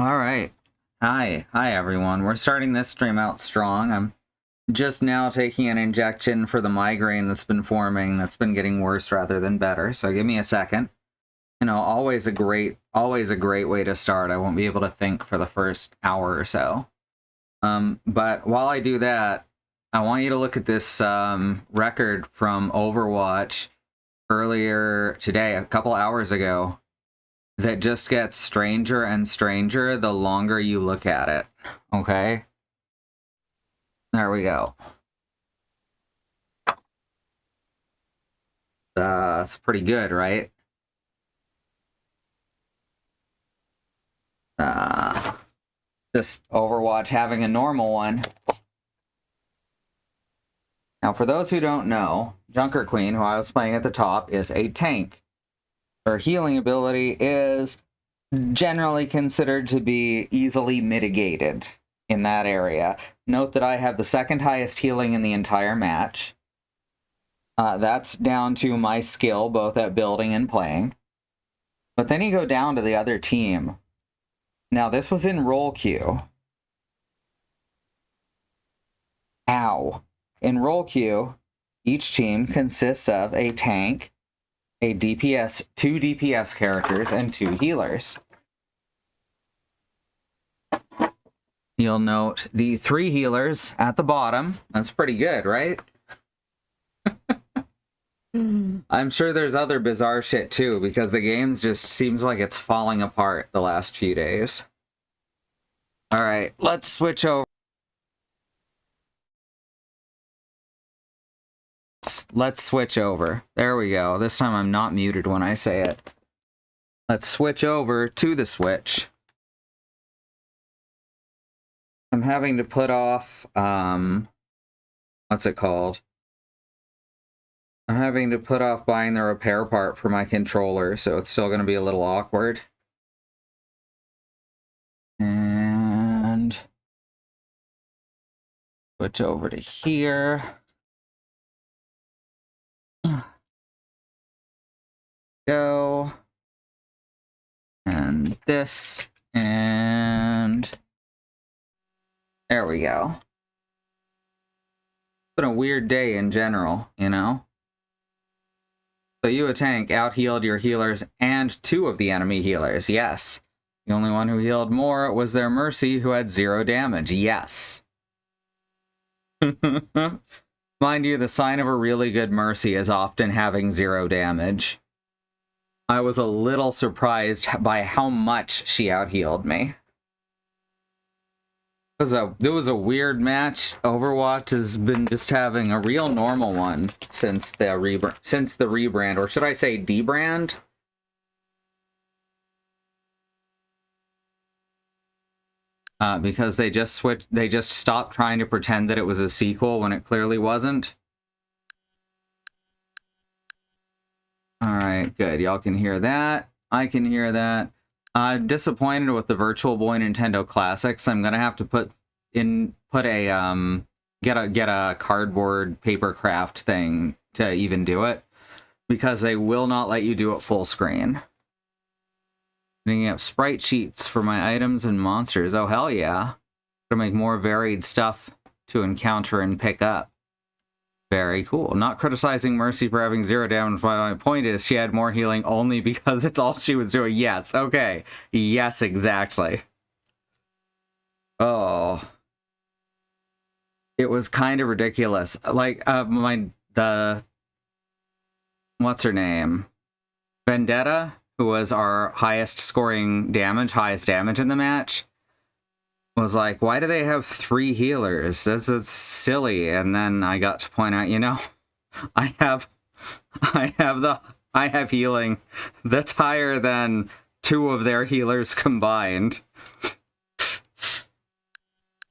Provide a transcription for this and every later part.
All right. Hi everyone. We're starting this stream out strong. I'm just now taking an injection for the migraine that's been forming, that's been getting worse rather than better. So give me a second. You know, always a great way to start. I won't be able to think for the first hour or so. But while I do that, I want you to look at this record from Overwatch earlier today, a couple hours ago, that just gets stranger and stranger the longer you look at it. Okay? There we go. It's pretty good, right? Just Overwatch having a normal one. Now, for those who don't know, Junker Queen, who I was playing at the top, is a tank. Her healing ability is generally considered to be easily mitigated in that area. Note that I have the second highest healing in the entire match. That's down to my skill, both at building and playing. But then you go down to the other team. Now, this was in roll queue. Ow. In roll queue, each team consists of a tank, a DPS, 2 DPS characters, and 2 healers. You'll note the 3 healers at the bottom. That's pretty good, right? I'm sure there's other bizarre shit too, because the game just seems like it's falling apart the last few days. Alright, let's switch over. Let's switch over. There we go. This time I'm not muted when I say it. Let's switch over to the Switch. I'm having to put off, what's it called? I'm having to put off buying the repair part for my controller, so it's still going to be a little awkward. And switch over to here. Go. And this, and there we go. It's been a weird day in general, you know? So you, a tank, out-healed your healers and 2 of the enemy healers, yes. The only one who healed more was their Mercy, who had 0 damage, yes. Mind you, the sign of a really good Mercy is often having 0 damage. I was a little surprised by how much she out-healed me. It was a weird match. Overwatch has been just having a real normal one since the rebrand, or should I say debrand? Because they just stopped trying to pretend that it was a sequel when it clearly wasn't. Alright, good. Y'all can hear that. I can hear that. Disappointed with the Virtual Boy Nintendo Classics. I'm gonna have to get a cardboard paper craft thing to even do it, because they will not let you do it full screen. Picking up sprite sheets for my items and monsters. Oh hell yeah. Gonna make more varied stuff to encounter and pick up. Very cool. Not criticizing Mercy for having 0 damage, but my point is she had more healing only because it's all she was doing. Yes, okay. Yes, exactly. Oh. It was kind of ridiculous. Like, what's her name? Vendetta, who was our highest damage in the match, was like, why do they have 3 healers? That's silly. And then I got to point out, you know, I have healing that's higher than 2 of their healers combined.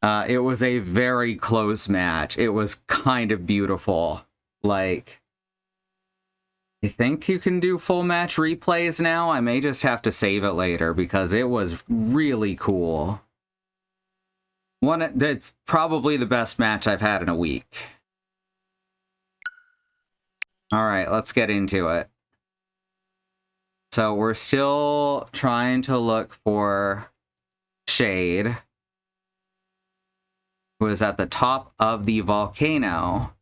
It was a very close match. It was kind of beautiful. Like, I think you can do full match replays now. I may just have to save it later because it was really cool. That's probably the best match I've had in a week. Alright, let's get into it. So we're still trying to look for Nightshade, who is at the top of the volcano.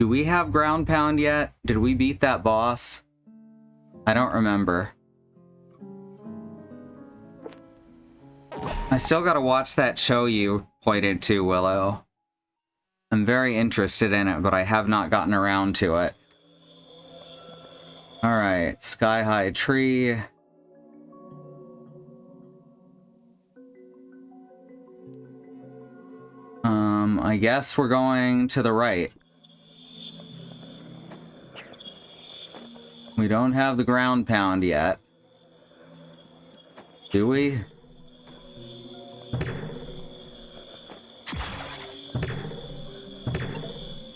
Do we have ground pound yet? Did we beat that boss? I don't remember. I still gotta watch that show you pointed to, Willow. I'm very interested in it, but I have not gotten around to it. Alright, Sky High Tree. I guess we're going to the right. We don't have the ground pound yet. Do we?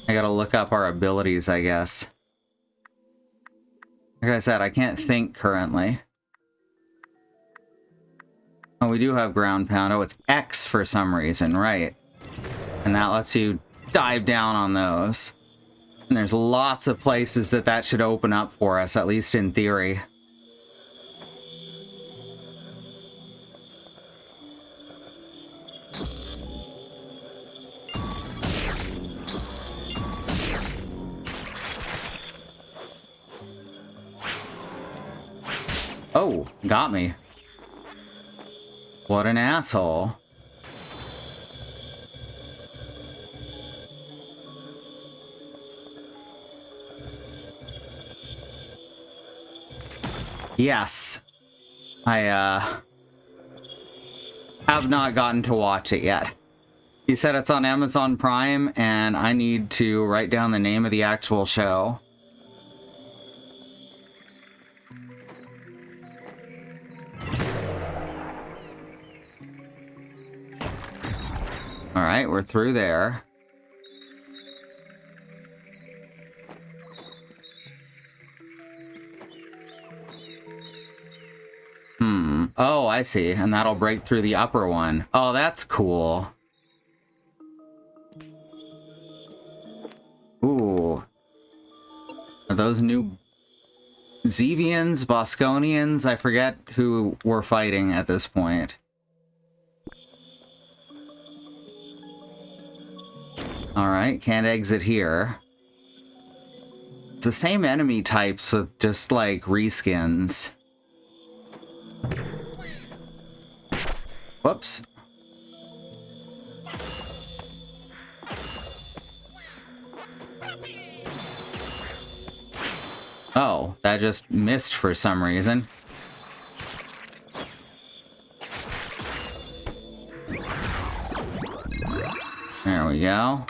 I gotta look up our abilities, I guess. Like I said, I can't think currently. Oh, we do have ground pound. Oh, it's X for some reason, right. And that lets you dive down on those. And there's lots of places that should open up for us, at least in theory. Oh, got me. What an asshole. Yes. I have not gotten to watch it yet. He said it's on Amazon Prime, and I need to write down the name of the actual show. Alright, we're through there. Oh, I see. And that'll break through the upper one. Oh, that's cool. Ooh. Are those new Zevians, Bosconians? I forget who we're fighting at this point. Alright, can't exit here. It's the same enemy types with just like reskins. Whoops. Oh, that just missed for some reason. There we go.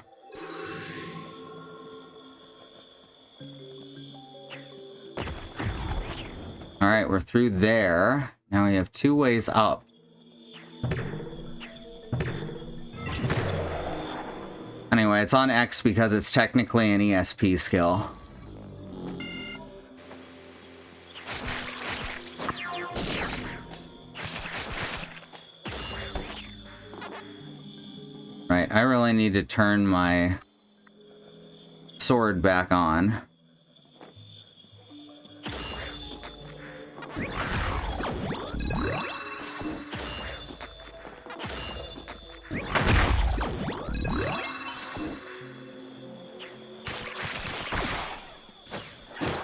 Alright, we're through there. Now we have 2 ways up. Anyway, it's on X because it's technically an ESP skill. Right, I really need to turn my sword back on.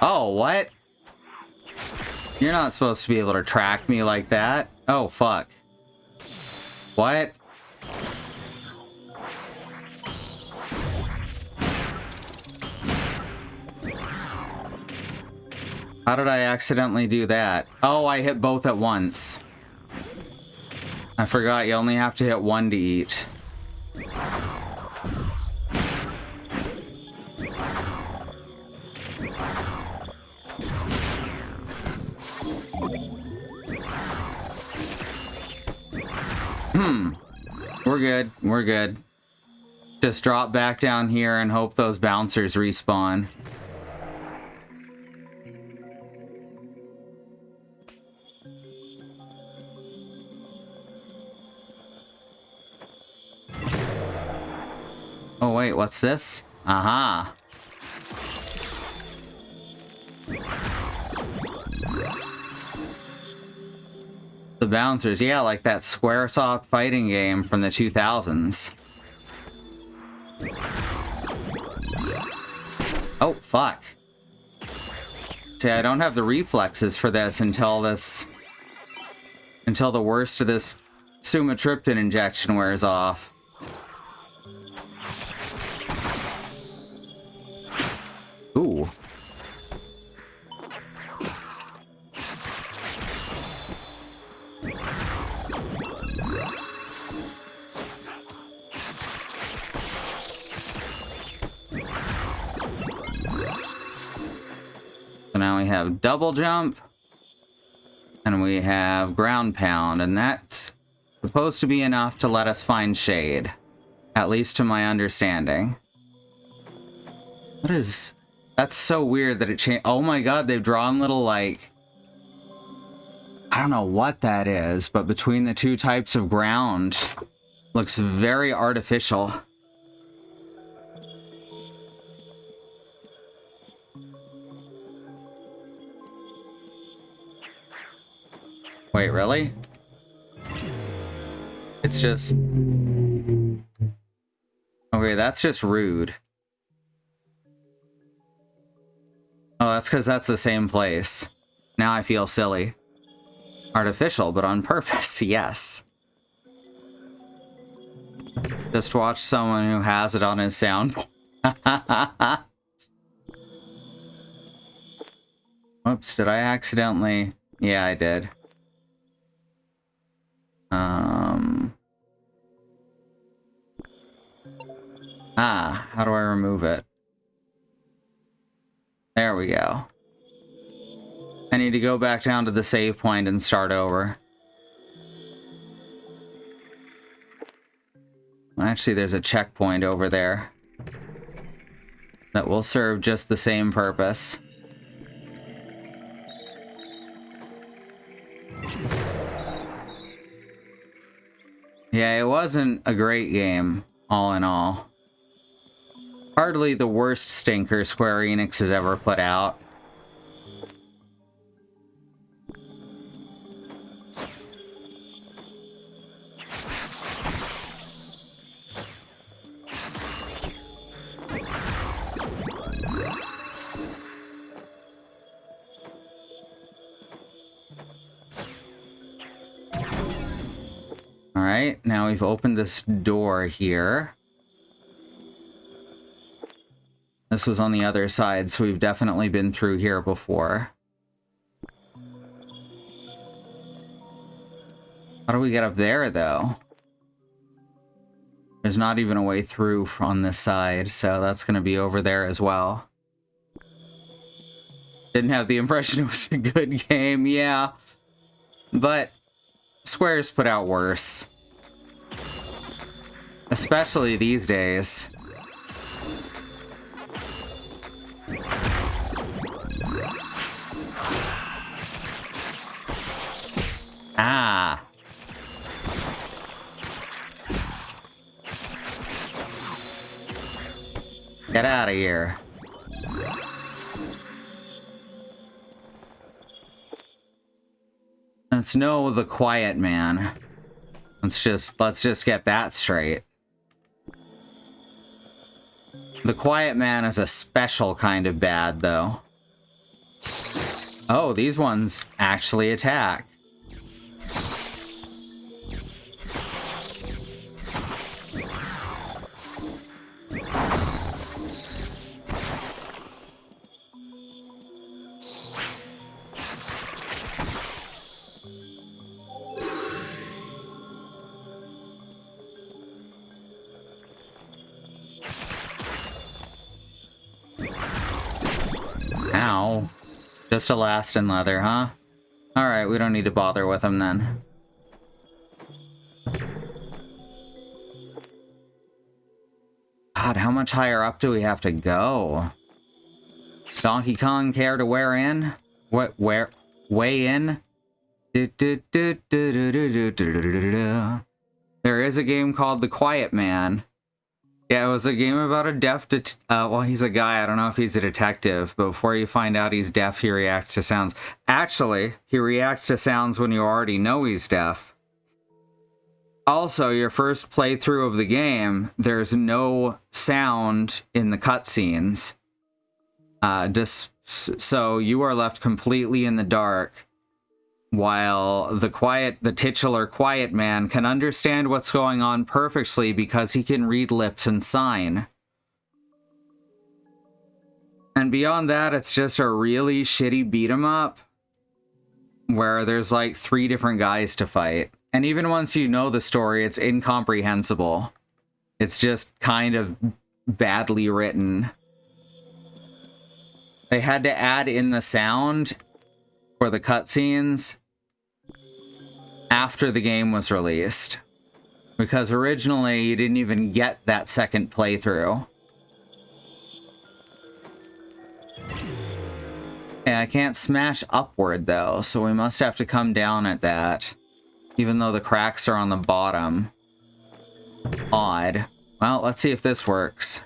Oh, what? You're not supposed to be able to track me like that. Oh, fuck. What? How did I accidentally do that? Oh, I hit both at once. I forgot you only have to hit one to eat. We're good. We're good. Just drop back down here and hope those bouncers respawn. Oh wait, what's this? Aha. The bouncers, yeah, like that Squaresoft fighting game from the 2000s. Oh, fuck. See, I don't have the reflexes for this until the worst of this sumatriptan injection wears off. Ooh. So now we have double jump, and we have ground pound, and that's supposed to be enough to let us find shade, at least to my understanding. What is... That's so weird that it changed. Oh my god, they've drawn little, like... I don't know what that is, but between the two types of ground, looks very artificial. Wait, really? It's just... Okay, that's just rude. Oh, that's because that's the same place. Now I feel silly. Artificial, but on purpose, yes. Just watch someone who has it on his sound. Whoops, did I accidentally... Yeah, I did. How do I remove it? There we go. I need to go back down to the save point and start over. Actually, there's a checkpoint over there that will serve just the same purpose. Yeah, it wasn't a great game, all in all. Hardly the worst stinker Square Enix has ever put out. Alright, now we've opened this door here. This was on the other side, so we've definitely been through here before. How do we get up there, though? There's not even a way through on this side, so that's going to be over there as well. Didn't have the impression it was a good game, yeah. But Square's put out worse. Especially these days. Ah. Get out of here. Let's know the quiet man. Let's just get that straight. The quiet man is a special kind of bad, though. Oh, these ones actually attack. Ow. Just a last in leather, huh? Alright, we don't need to bother with him then. God, how much higher up do we have to go? Donkey Kong care to wear in? Weigh in? There is a game called The Quiet Man. Yeah, it was a game about a deaf well, he's a guy. I don't know if he's a detective, but before you find out he's deaf, he reacts to sounds. Actually, he reacts to sounds when you already know he's deaf. Also, your first playthrough of the game, there's no sound in the cutscenes. So you are left completely in the dark, while the titular quiet man can understand what's going on perfectly because he can read lips and sign. And beyond that, it's just a really shitty beat 'em up where there's like 3 different guys to fight. And even once you know the story, it's incomprehensible. It's just kind of badly written. They had to add in the sound for the cutscenes after the game was released. Because originally you didn't even get that second playthrough. Yeah, I can't smash upward though, so we must have to come down at that. Even though the cracks are on the bottom. Odd. Well, let's see if this works.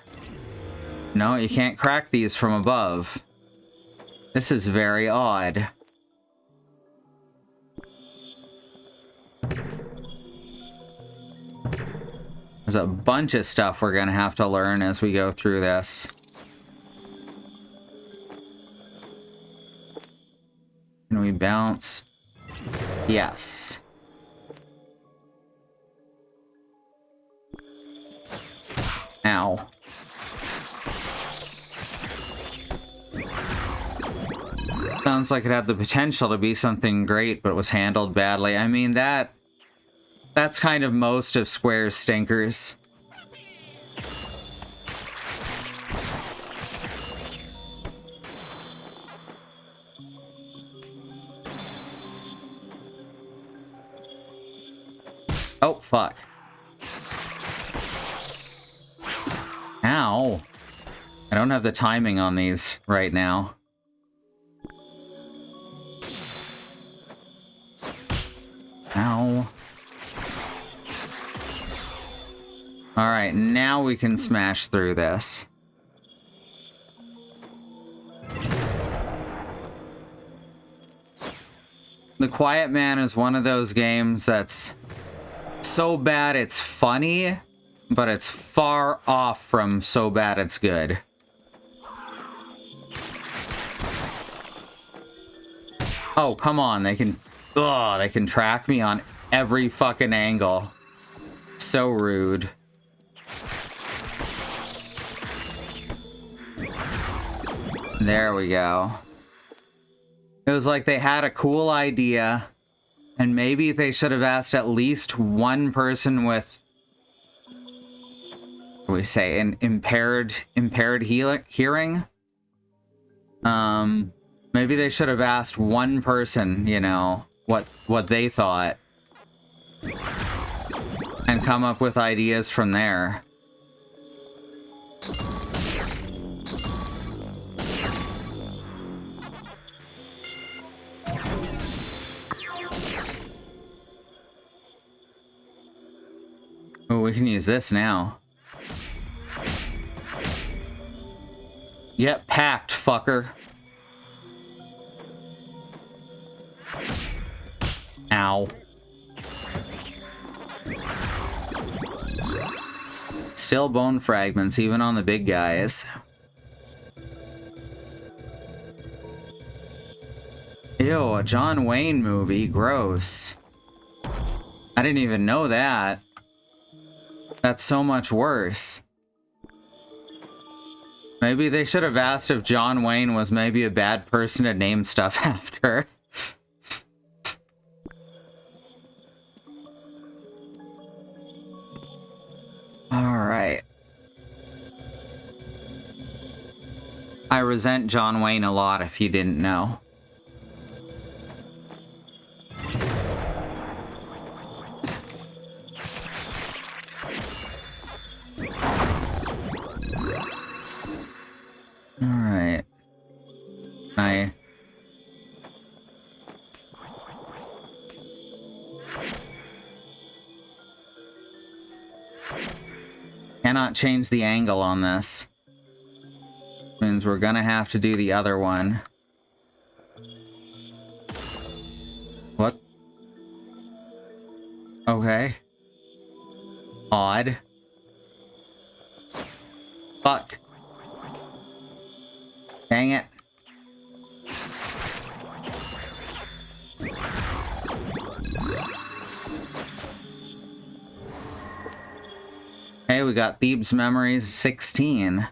No, you can't crack these from above. This is very odd. There's a bunch of stuff we're gonna have to learn as we go through this. Can we bounce? Yes. Ow. Sounds like it had the potential to be something great, but it was handled badly. I mean, that's kind of most of Square's stinkers. Oh, fuck. Ow. I don't have the timing on these right now. Ow. Alright, now we can smash through this. The Quiet Man is one of those games that's so bad it's funny, but it's far off from so bad it's good. Oh, come on, they can track me on every fucking angle. So rude. There we go. It was like they had a cool idea, and maybe they should have asked at least one person with, what do we say, an impaired hearing? Maybe they should have asked one person, you know, what they thought, and come up with ideas from there. Oh, we can use this now. Get packed, fucker. Ow. Still bone fragments, even on the big guys. Ew, a John Wayne movie. Gross. I didn't even know that. That's so much worse. Maybe they should have asked if John Wayne was maybe a bad person to name stuff after. Alright. I resent John Wayne a lot if you didn't know. Alright. cannot change the angle on this. Means we're gonna have to do the other one. What? Okay. Odd. Fuck. Dang it. Hey, we got Thebes Memories 16.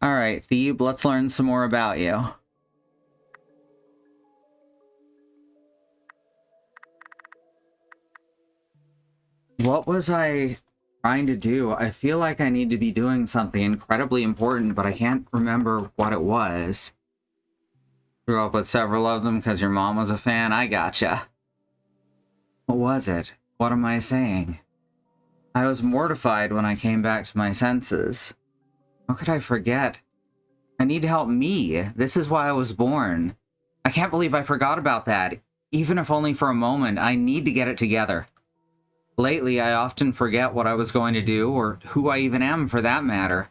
Alright, Thebe, let's learn some more about you. What was I trying to do? I feel like I need to be doing something incredibly important, but I can't remember what it was. Grew up with several of them because your mom was a fan. I gotcha. What was it? What am I saying? I was mortified when I came back to my senses. How could I forget? I need to help me. This is why I was born. I can't believe I forgot about that. Even if only for a moment, I need to get it together. Lately, I often forget what I was going to do, or who I even am for that matter.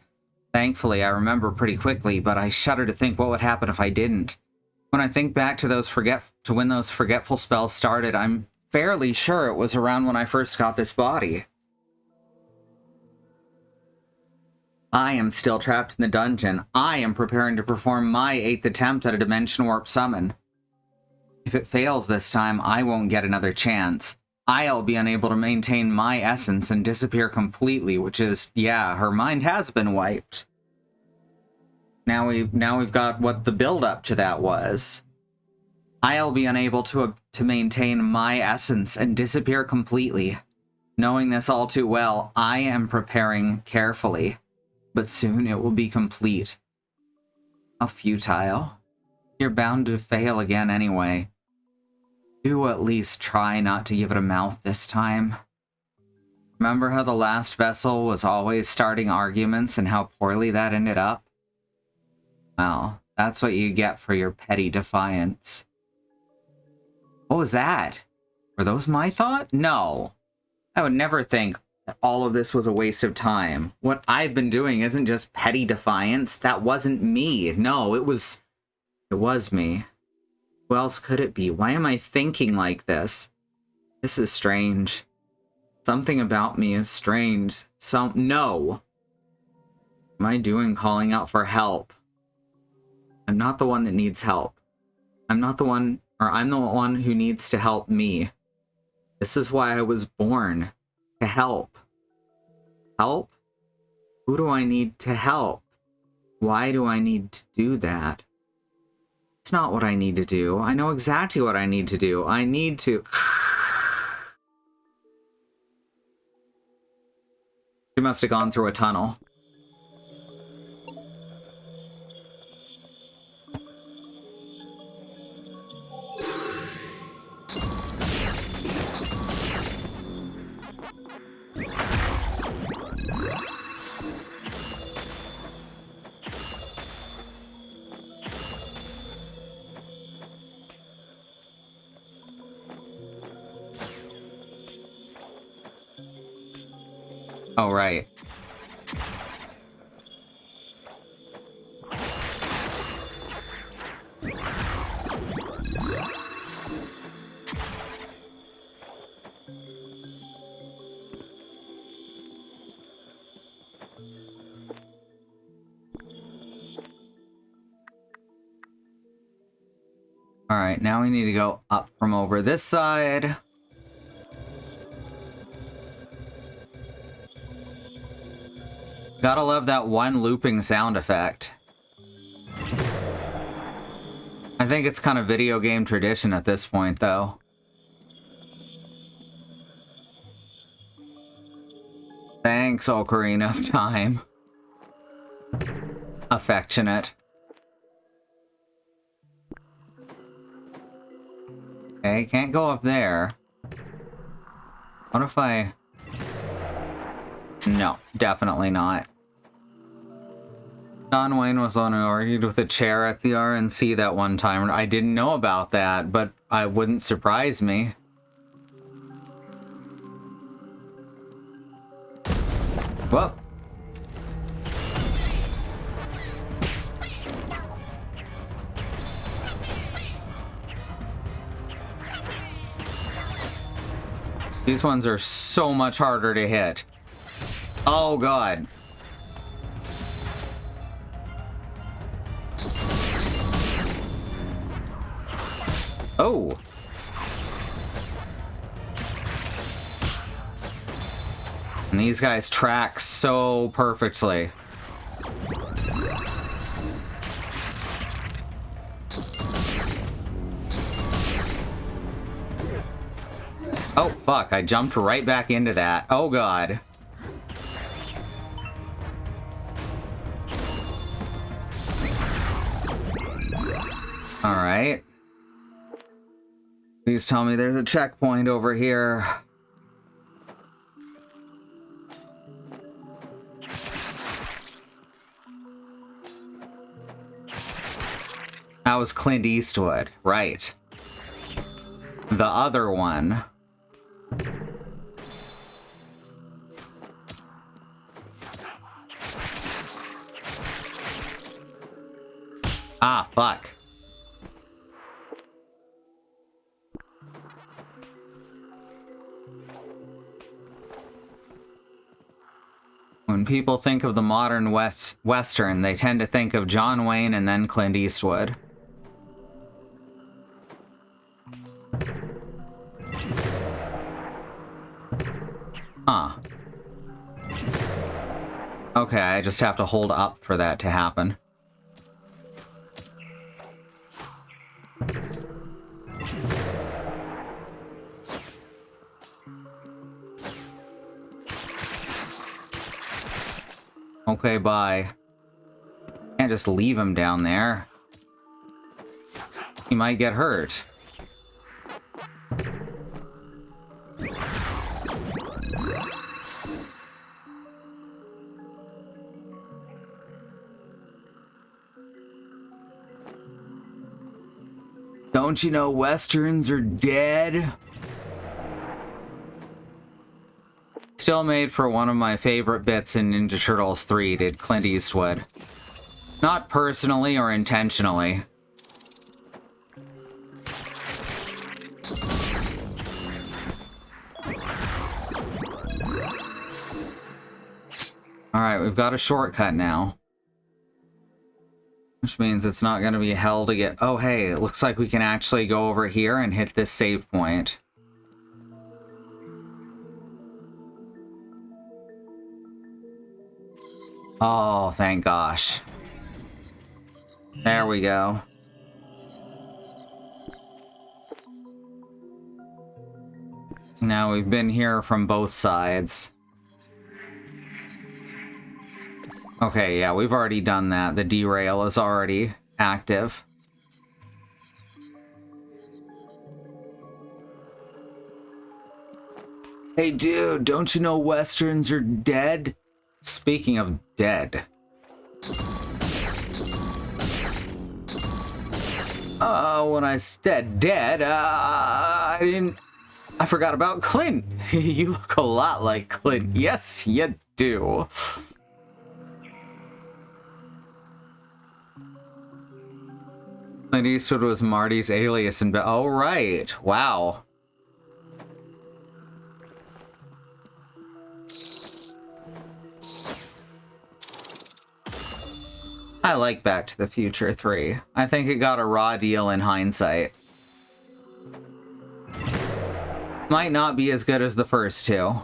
Thankfully, I remember pretty quickly, but I shudder to think what would happen if I didn't. When I think back to when those forgetful spells started, I'm fairly sure it was around when I first got this body. I am still trapped in the dungeon. I am preparing to perform my 8th attempt at a dimension warp summon. If it fails this time, I won't get another chance. I'll be unable to maintain my essence and disappear completely, which is, yeah, her mind has been wiped. Now we've got what the build-up to that was. I'll be unable to maintain my essence and disappear completely. Knowing this all too well, I am preparing carefully. But soon it will be complete. How futile. You're bound to fail again anyway. Do at least try not to give it a mouth this time. Remember how the last vessel was always starting arguments and how poorly that ended up? Well, that's what you get for your petty defiance. What was that? Were those my thoughts? No. I would never think all of this was a waste of time. What I've been doing isn't just petty defiance. That wasn't me. No, it was me. Who else could it be? Why am I thinking like this? This is strange. Something about me is strange. No. What am I doing calling out for help? I'm not the one that needs help. I'm the one who needs to help me. This is why I was born. To help. Help? Who do I need to help? Why do I need to do that? It's not what I need to do. I know exactly what I need to do. I need to... She must have gone through a tunnel. Oh, right. All right, now we need to go up from over this side. Gotta love that one looping sound effect. I think it's kind of video game tradition at this point, though. Thanks, Ocarina of Time. Affectionate. Okay, can't go up there. What if I... No, definitely not. John Wayne was the one who argued with a chair at the RNC that one time. I didn't know about that, but it wouldn't surprise me. Well, These ones are so much harder to hit. Oh, God. Oh. And these guys track so perfectly. Oh, fuck. I jumped right back into that. Oh, God. Alright. Please tell me there's a checkpoint over here. That was Clint Eastwood. Right. The other one. Ah, fuck. When people think of the modern Western, they tend to think of John Wayne and then Clint Eastwood. Huh. Okay, I just have to hold up for that to happen. Okay, bye. Can't just leave him down there. He might get hurt. Don't you know Westerns are dead? Still made for one of my favorite bits in Ninja Turtles 3, did Clint Eastwood. Not personally or intentionally. Alright, we've got a shortcut now. Which means it's not going to be hell to get... Oh, hey, it looks like we can actually go over here and hit this save point. Oh, thank gosh. There we go. Now we've been here from both sides. Okay, yeah, we've already done that. The derail is already active. Hey dude, don't you know Westerns are dead? Speaking of dead. When I said dead, I forgot about Clint. You look a lot like Clint. Yes, you do. Clint Eastwood was Marty's alias in... Oh, right. Wow. I like Back to the Future 3. I think it got a raw deal in hindsight. Might not be as good as the first two.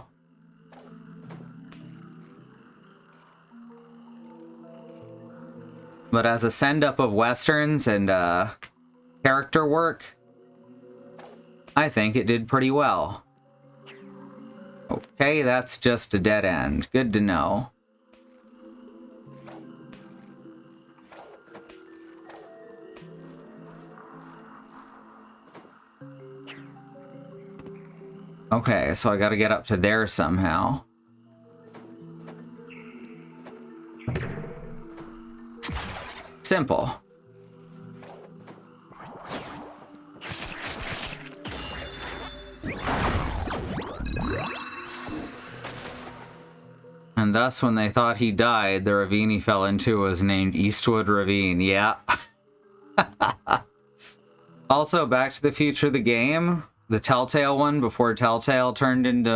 But as a send-up of Westerns and character work, I think it did pretty well. Okay, that's just a dead end. Good to know. Okay, so I gotta get up to there somehow. Simple. And thus, when they thought he died, the ravine he fell into was named Eastwood Ravine. Yeah. Also, Back to the Future, the game, the Telltale one before Telltale turned into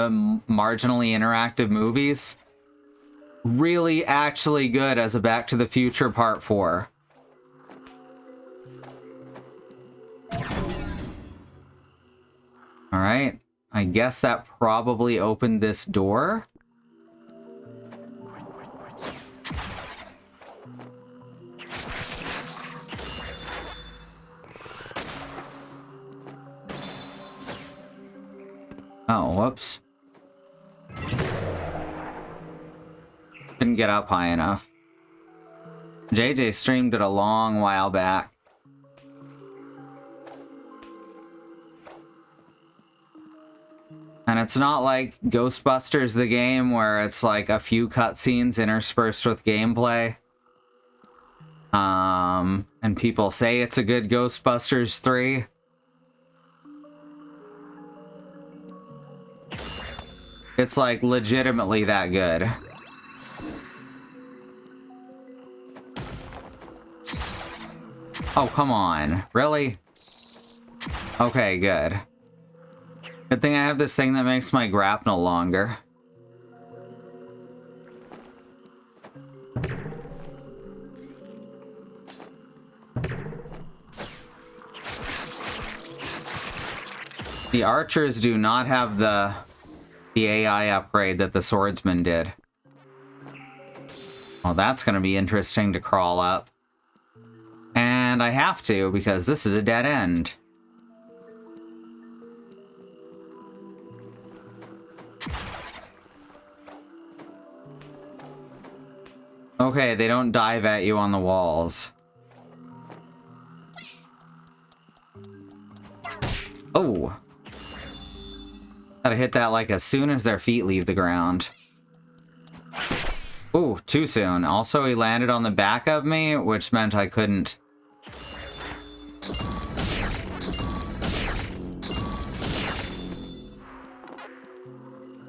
marginally interactive movies. Really actually good as a Back to the Future Part 4. Alright, I guess that probably opened this door. Oh, whoops. Didn't get up high enough. JJ streamed it a long while back. And it's not like Ghostbusters the game where it's like a few cutscenes interspersed with gameplay. And people say it's a good Ghostbusters 3. It's like legitimately that good. Oh, come on. Really? Okay, good. Good thing I have this thing that makes my grapnel longer. The archers do not have the AI upgrade that the swordsman did. Well, that's going to be interesting to crawl up. And I have to, because this is a dead end. Okay, they don't dive at you on the walls. Oh! Gotta hit that like as soon as their feet leave the ground. Ooh, too soon. Also, he landed on the back of me, which meant I couldn't.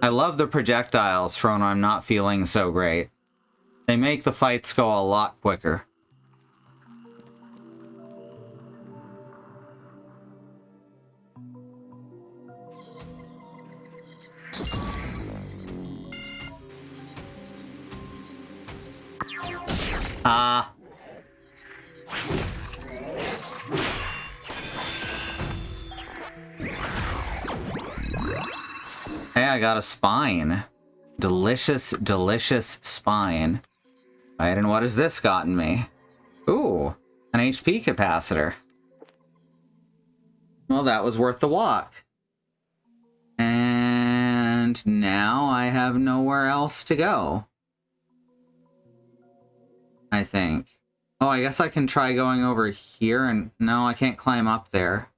I love the projectiles for when I'm not feeling so great. They make the fights go a lot quicker. Ah. Hey, I got a spine. Delicious, delicious spine. Right, and what has this gotten me? Ooh, an HP capacitor. Well, that was worth the walk. And now I have nowhere else to go. I think. Oh, I guess I can try going over here and... No, I can't climb up there.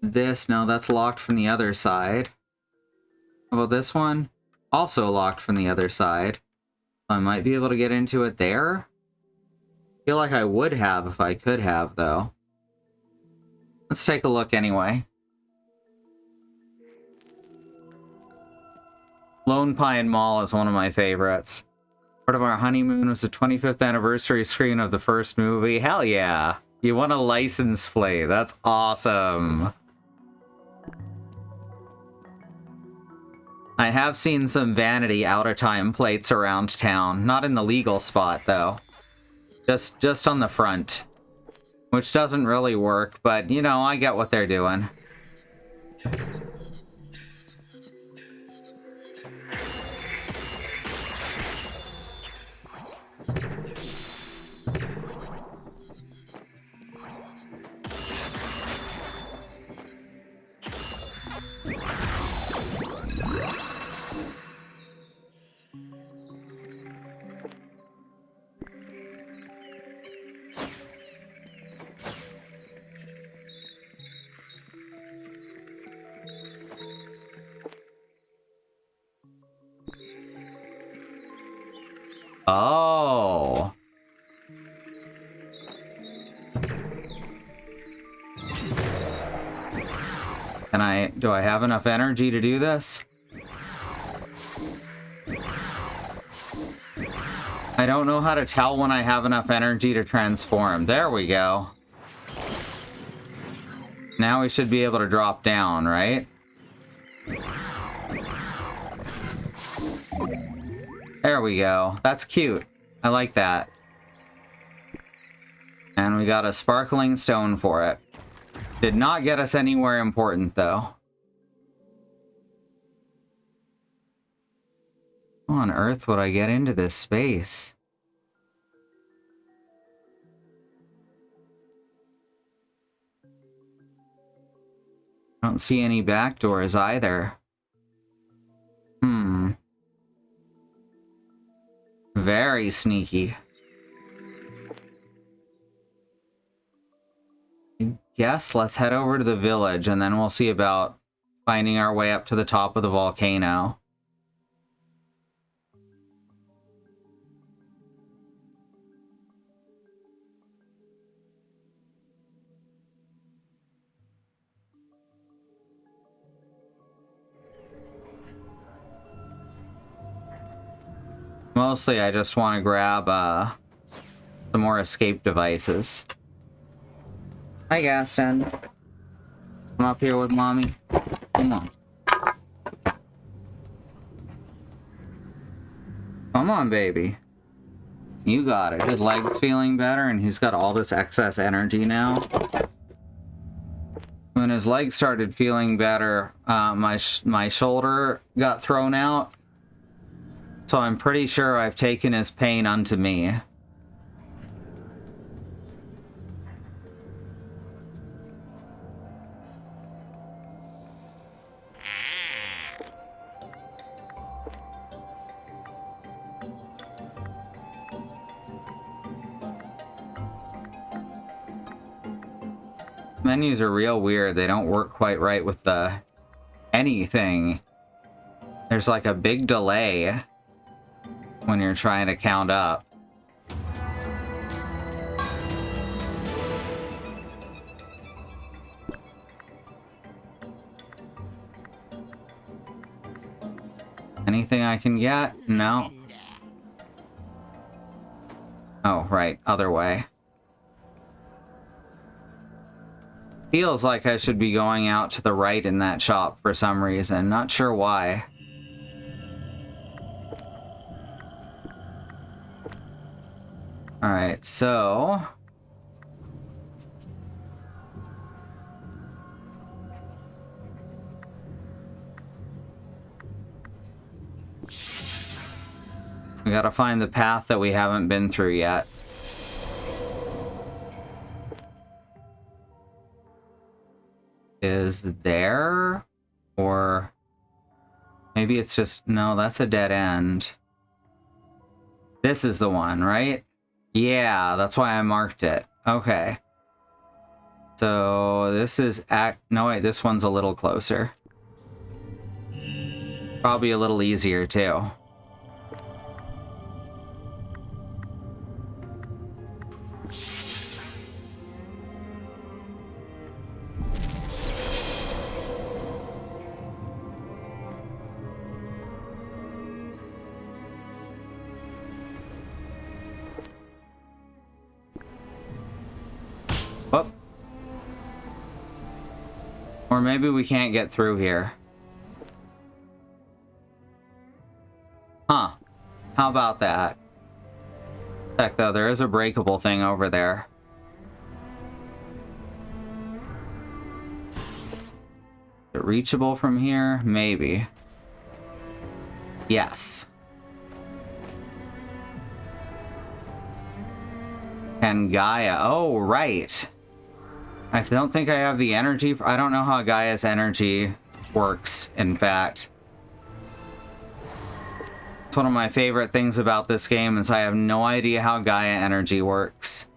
This, no, that's locked from the other side. How about this one? Also locked from the other side. I might be able to get into it there? I feel like I would have if I could have, though. Let's take a look anyway. Lone Pine Mall is one of my favorites. Part of our honeymoon was the 25th anniversary screen of the first movie. Hell yeah! You won a license plate. That's awesome. I have seen some vanity out-of-time plates around town. Not in the legal spot, though. Just on the front. Which doesn't really work, but, you know, I get what they're doing. Oh. Do I have enough energy to do this? I don't know how to tell when I have enough energy to transform. There we go. Now we should be able to drop down, right? There we go. That's cute. I like that. And we got a sparkling stone for it. Did not get us anywhere important, though. How on earth would I get into this space? I don't see any back doors either. Very sneaky. I guess let's head over to the village and then we'll see about finding our way up to the top of the volcano. Mostly, I just want to grab some more escape devices. Hi, Gaston. Come up here with mommy. Come on. Come on, baby. You got it. His leg's feeling better, and he's got all this excess energy now. When his leg started feeling better, my shoulder got thrown out. So I'm pretty sure I've taken his pain unto me. Menus are real weird. They don't work quite right with the anything. There's like a big delay when you're trying to count up. Anything I can get? No. Oh, right. Other way. Feels like I should be going out to the right in that shop for some reason. Not sure why. Alright, so... we gotta find the path that we haven't been through yet. Is there? Or... maybe it's just... no, that's a dead end. This is the one, right? Yeah, that's why I marked it. Okay. So this is no, wait, this one's a little closer. Probably a little easier too. Oh. Or maybe we can't get through here. Huh. How about that? Heck, though, there is a breakable thing over there. Is it reachable from here? Maybe. Yes. And Gaia. Oh, right. I don't think I have the energy. I don't know how Gaia's energy works, in fact. It's one of my favorite things about this game is I have no idea how Gaia energy works.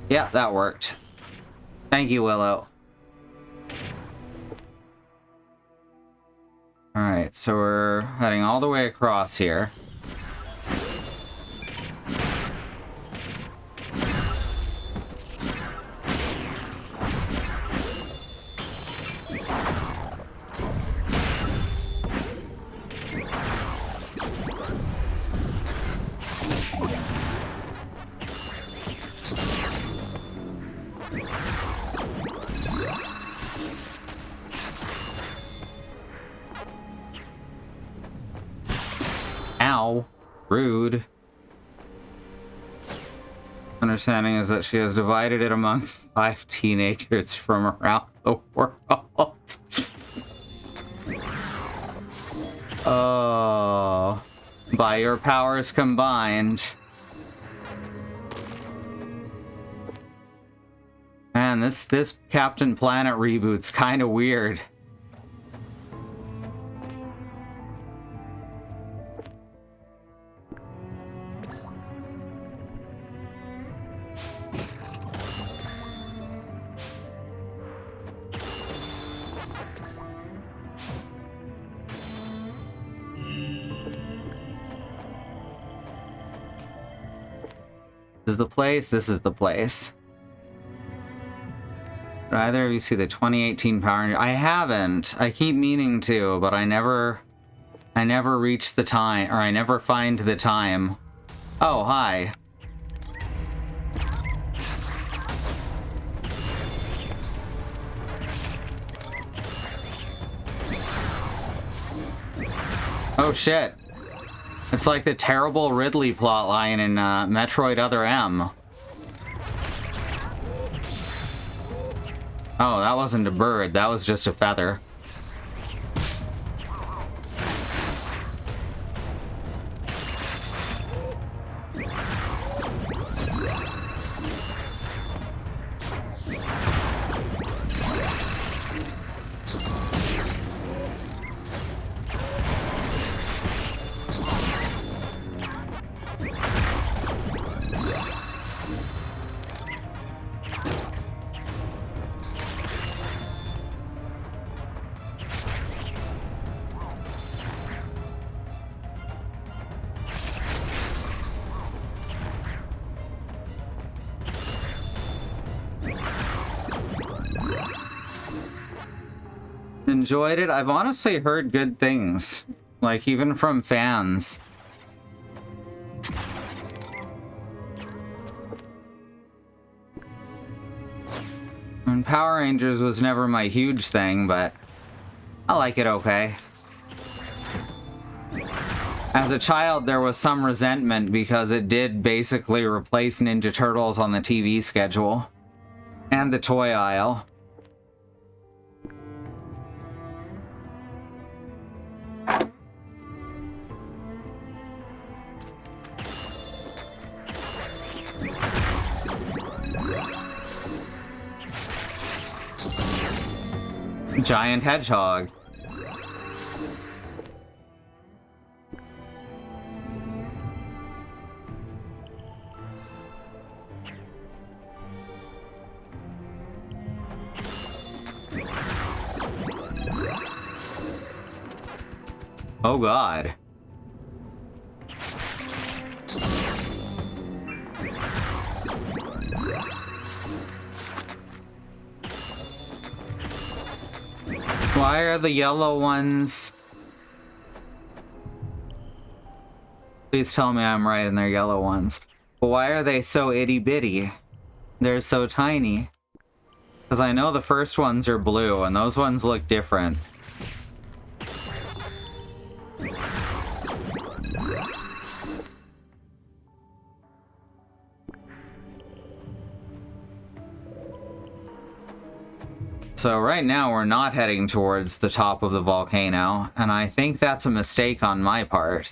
Yeah, that worked. Thank you, Willow. Alright, so we're heading all the way across here. Ow. Rude. Understanding is that she has divided it among 5 teenagers from around the world. Oh. By your powers combined. Man, this Captain Planet reboot's kind of weird. This is the place. This is the place. Did either of you see the 2018 Power Rangers? I haven't. I keep meaning to, but I never reach the time, or I never find the time. Oh, hi. Oh shit. It's like the terrible Ridley plotline in Metroid Other M. Oh, that wasn't a bird, that was just a feather. Enjoyed it. I've honestly heard good things, like even from fans. And Power Rangers was never my huge thing, but I like it okay. As a child, there was some resentment because it did basically replace Ninja Turtles on the TV schedule and the toy aisle. Giant hedgehog. Oh God. Why are the yellow ones... Please tell me I'm right and they're yellow ones. But why are they so itty-bitty? They're so tiny. Because I know the first ones are blue and those ones look different. So right now we're not heading towards the top of the volcano, and I think that's a mistake on my part.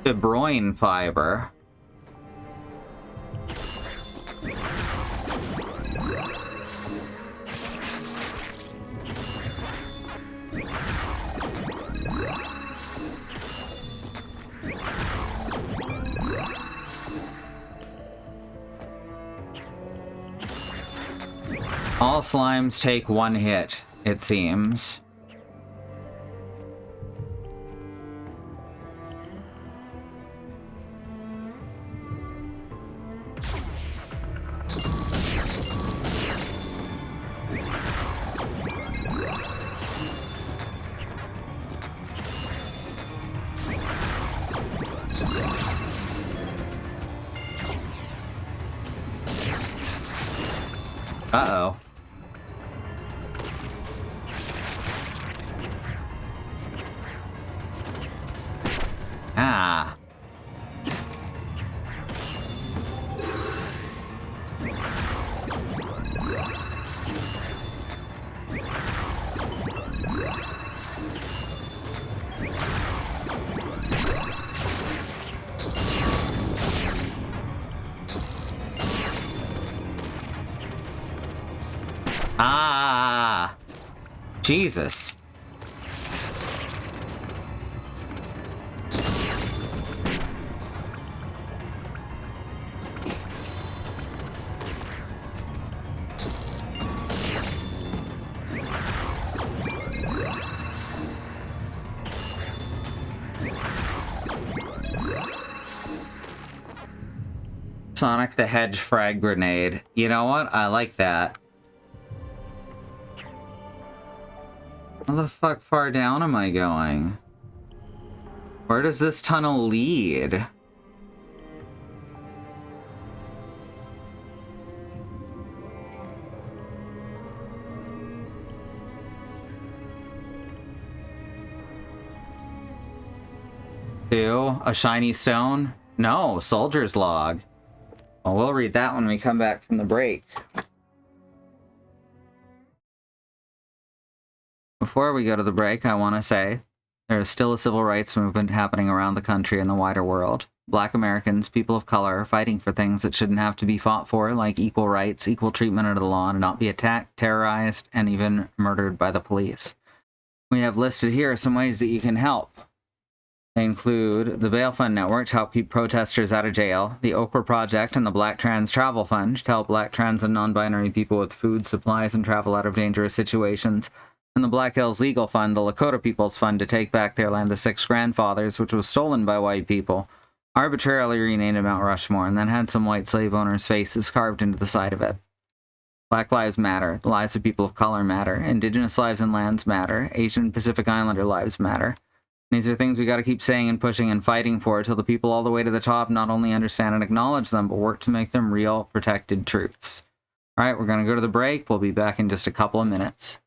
Fibroin fiber. All slimes take one hit, it seems. Uh-oh. Ah. Ah. Jesus. Sonic the Hedge frag grenade. You know what? I like that. How the fuck far down am I going? Where does this tunnel lead? To a shiny stone? No, soldier's log. Well, we'll read that when we come back from the break. Before we go to the break, I want to say there is still a civil rights movement happening around the country and the wider world. Black Americans, people of color, are fighting for things that shouldn't have to be fought for, like equal rights, equal treatment under the law, and not be attacked, terrorized, and even murdered by the police. We have listed here some ways that you can help. They include the Bail Fund Network to help keep protesters out of jail, the Okra Project and the Black Trans Travel Fund to help black, trans, and non-binary people with food, supplies, and travel out of dangerous situations, and the Black Hills Legal Fund, the Lakota People's Fund to take back their land, the Six Grandfathers, which was stolen by white people, arbitrarily renamed Mount Rushmore, and then had some white slave owners' faces carved into the side of it. Black lives matter. The lives of people of color matter. Indigenous lives and lands matter. Asian and Pacific Islander lives matter. These are things we got to keep saying and pushing and fighting for until the people all the way to the top not only understand and acknowledge them, but work to make them real, protected truths. All right, we're going to go to the break. We'll be back in just a couple of minutes.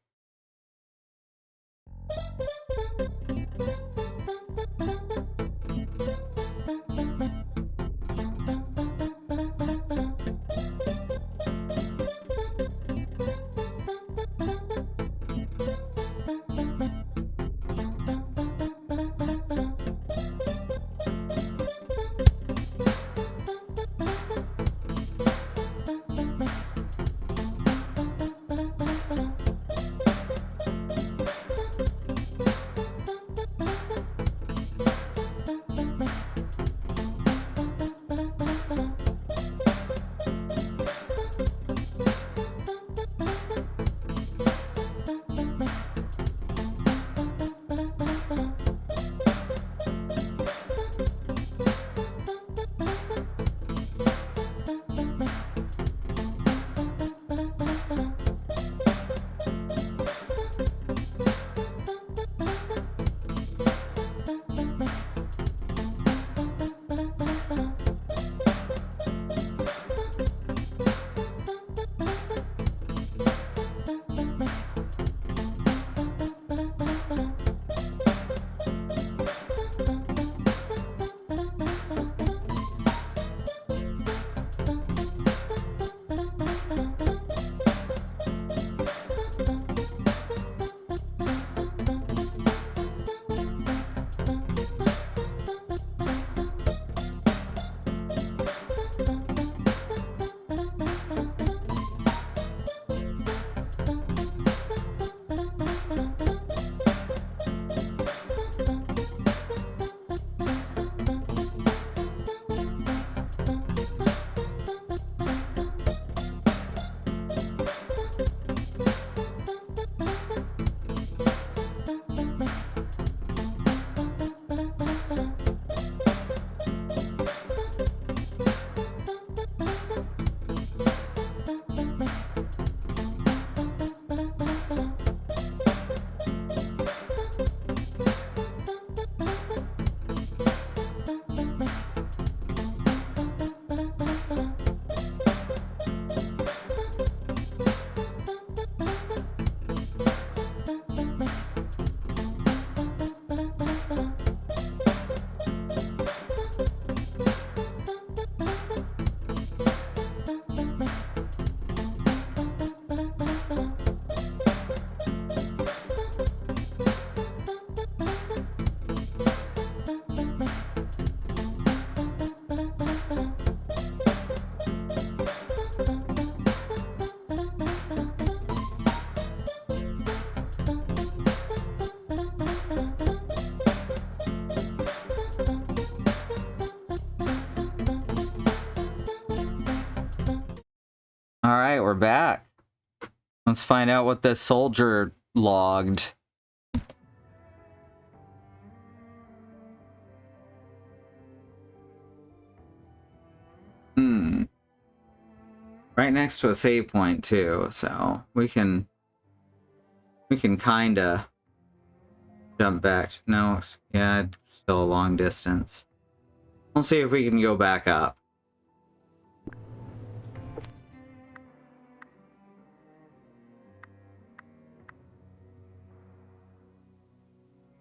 Alright, we're back. Let's find out what this soldier logged. Right next to a save point too, so we can kinda jump back. No, yeah, it's still a long distance. We'll see if we can go back up.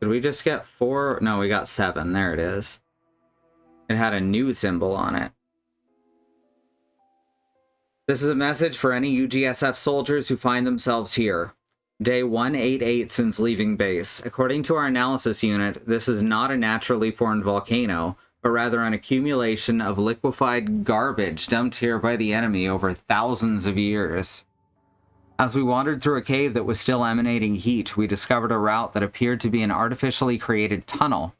Did we just get 4? No, we got 7. There it is. It had a new symbol on it. This is a message for any UGSF soldiers who find themselves here. Day 188 since leaving base. According to our analysis unit, this is not a naturally formed volcano, but rather an accumulation of liquefied garbage dumped here by the enemy over thousands of years. As we wandered through a cave that was still emanating heat, we discovered a route that appeared to be an artificially created tunnel.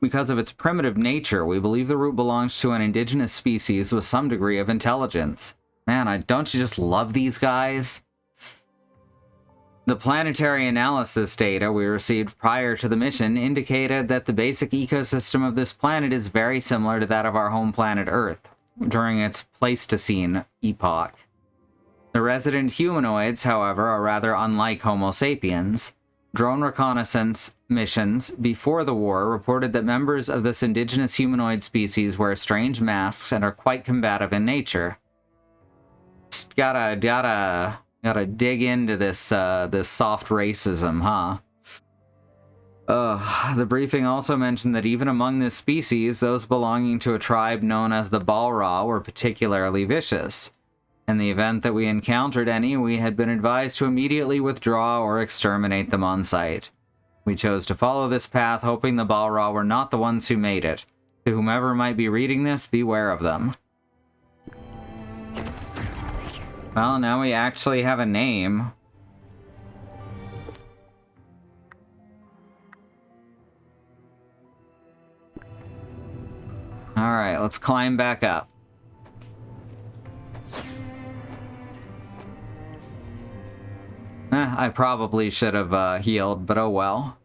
Because of its primitive nature, we believe the route belongs to an indigenous species with some degree of intelligence. Man, don't you just love these guys? The planetary analysis data we received prior to the mission indicated that the basic ecosystem of this planet is very similar to that of our home planet Earth during its Pleistocene epoch. The resident humanoids, however, are rather unlike Homo sapiens. Drone reconnaissance missions before the war reported that members of this indigenous humanoid species wear strange masks and are quite combative in nature. Just gotta dig into this this soft racism, huh? The briefing also mentioned that even among this species, those belonging to a tribe known as the Balra were particularly vicious. In the event that we encountered any, we had been advised to immediately withdraw or exterminate them on sight. We chose to follow this path, hoping the Balra were not the ones who made it. To whomever might be reading this, beware of them. Well, now we actually have a name. Alright, let's climb back up. I probably should have healed, but oh well.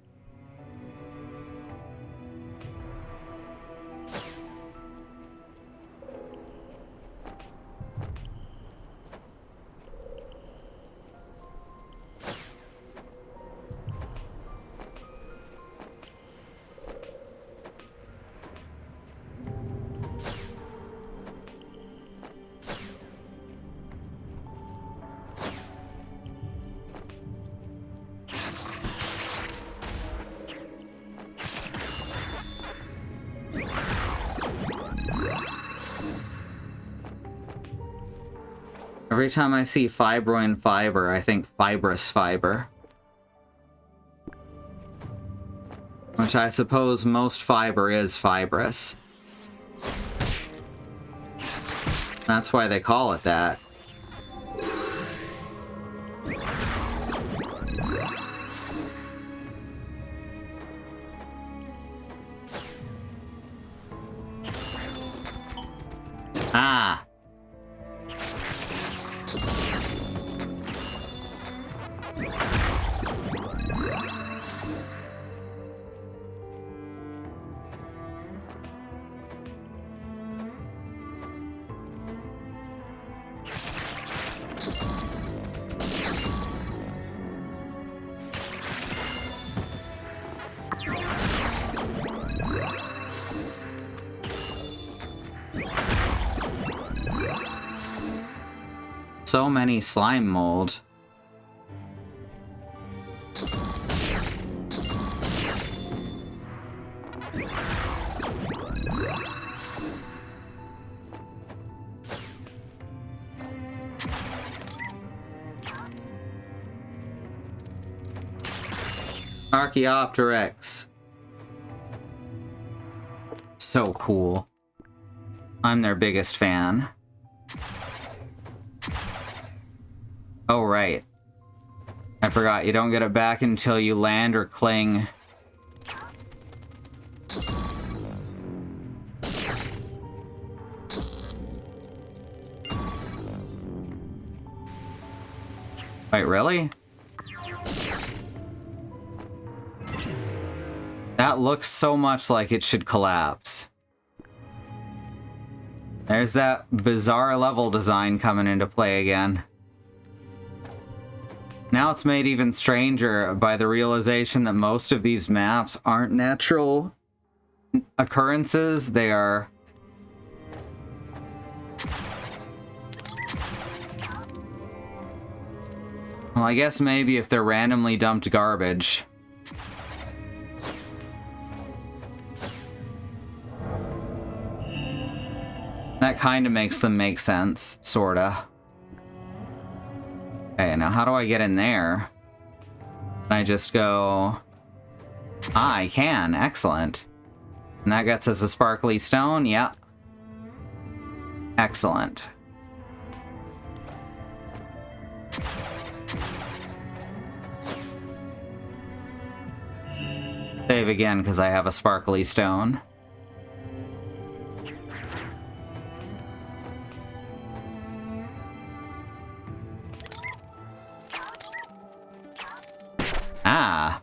Every time I see fibroin fiber, I think fibrous fiber. Which I suppose most fiber is fibrous. That's why they call it that. Ah! So many slime mold. Archaeopteryx. So cool. I'm their biggest fan. Oh, right. I forgot, you don't get it back until you land or cling. really? That looks so much like it should collapse. There's that bizarre level design coming into play again. Now it's made even stranger by the realization that most of these maps aren't natural occurrences. They are... Well, I guess maybe if they're randomly dumped garbage. That kind of makes them make sense, sorta. Okay, now how do I get in there? Can I just go... Ah, I can. Excellent. And that gets us a sparkly stone? Yep. Excellent. Save again, because I have a sparkly stone. Ah.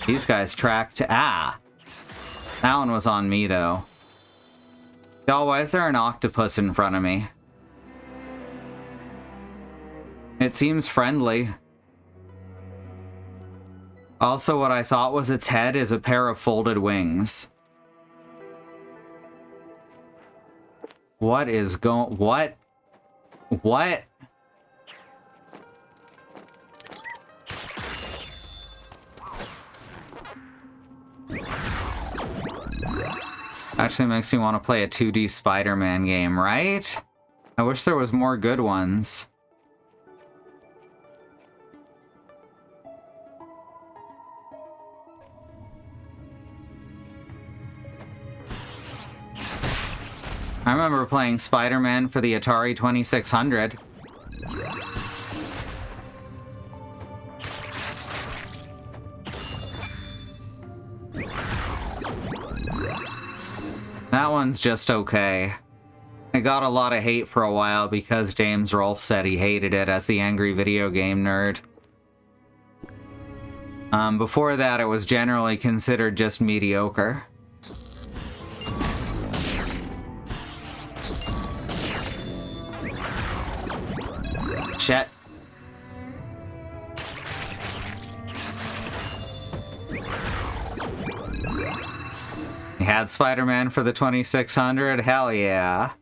These guys tracked. Ah. That one was on me, though. Y'all, why is there an octopus in front of me? It seems friendly. Also, what I thought was its head is a pair of folded wings. What is going... What? What? Actually makes me want to play a 2D Spider-Man game, right? I wish there was more good ones. I remember playing Spider-Man for the Atari 2600. That one's just okay. It got a lot of hate for a while because James Rolfe said he hated it as the angry video game nerd. Before that, it was generally considered just mediocre. Shit. You had Spider-Man for the 2600? Hell yeah.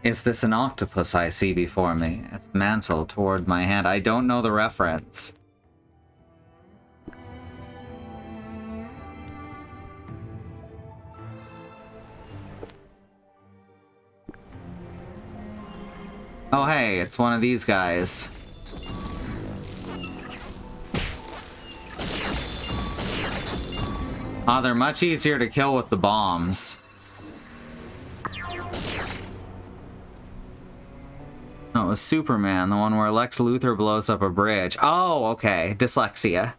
Is this an octopus I see before me? Its mantle toward my hand. I don't know the reference. Oh hey, it's one of these guys. Oh, they're much easier to kill with the bombs. No, it was Superman, the one where Lex Luthor blows up a bridge. Oh, okay. Dyslexia.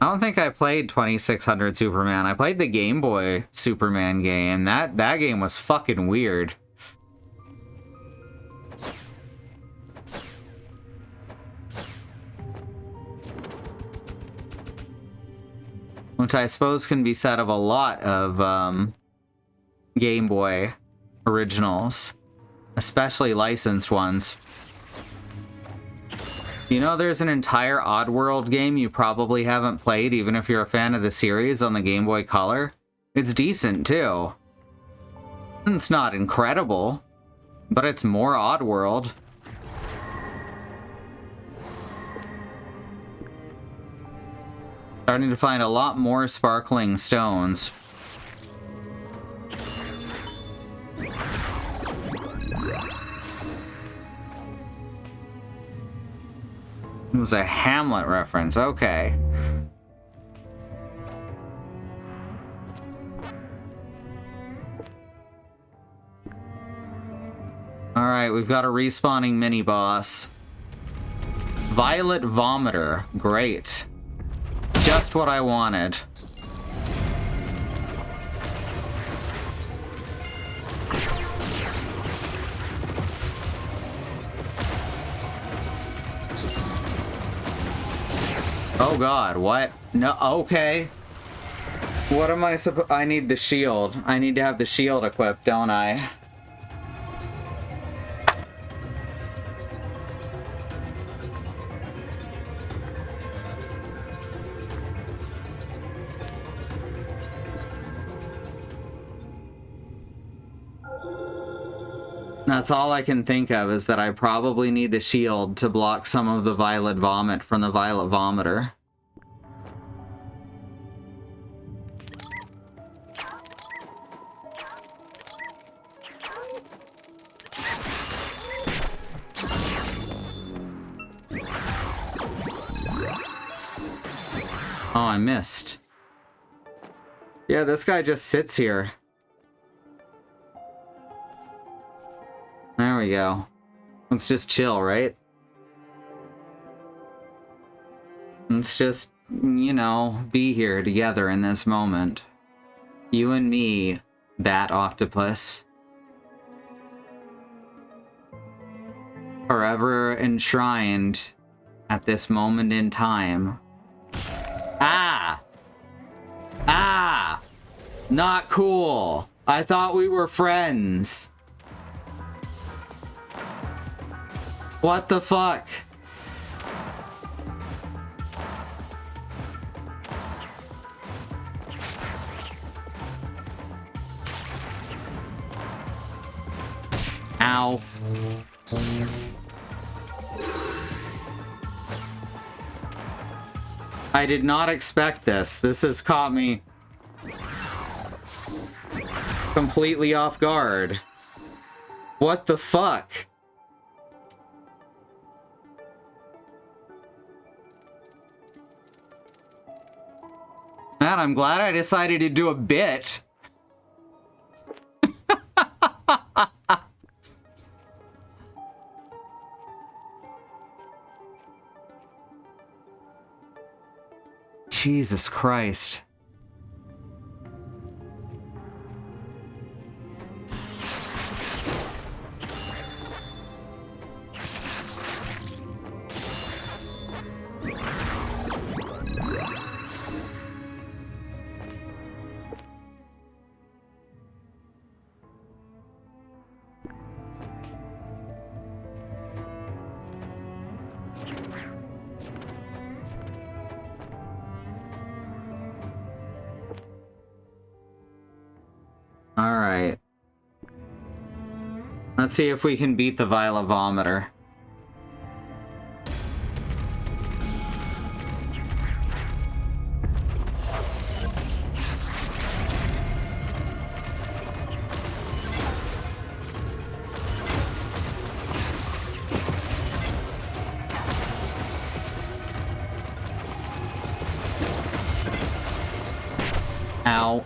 I don't think I played 2600 Superman. I played the Game Boy Superman game. That game was fucking weird. Which I suppose can be said of a lot of Game Boy originals, especially licensed ones. You know, there's an entire Oddworld game you probably haven't played, even if you're a fan of the series, on the Game Boy Color. It's decent, too. It's not incredible, but it's more Oddworld. Starting to find a lot more sparkling stones. It was a Hamlet reference, okay. Alright, we've got a respawning mini-boss. Violet Vomiter, great. Just what I wanted. Oh god, what? No, okay. What am I supposed... I need the shield. I need to have the shield equipped, don't I? That's all I can think of, is that I probably need the shield to block some of the violet vomit from the violet vomiter. Oh, I missed. Yeah, this guy just sits here. There we go. Let's just chill, right? Let's just, you know, be here together in this moment. You and me, Bat Octopus. Forever enshrined at this moment in time. Ah! Ah! Not cool! I thought we were friends. What the fuck? Ow. I did not expect this. This has caught me completely off guard. What the fuck? Man, I'm glad I decided to do a bit. Jesus Christ. Alright. Let's see if we can beat the violet vomiter. Ow.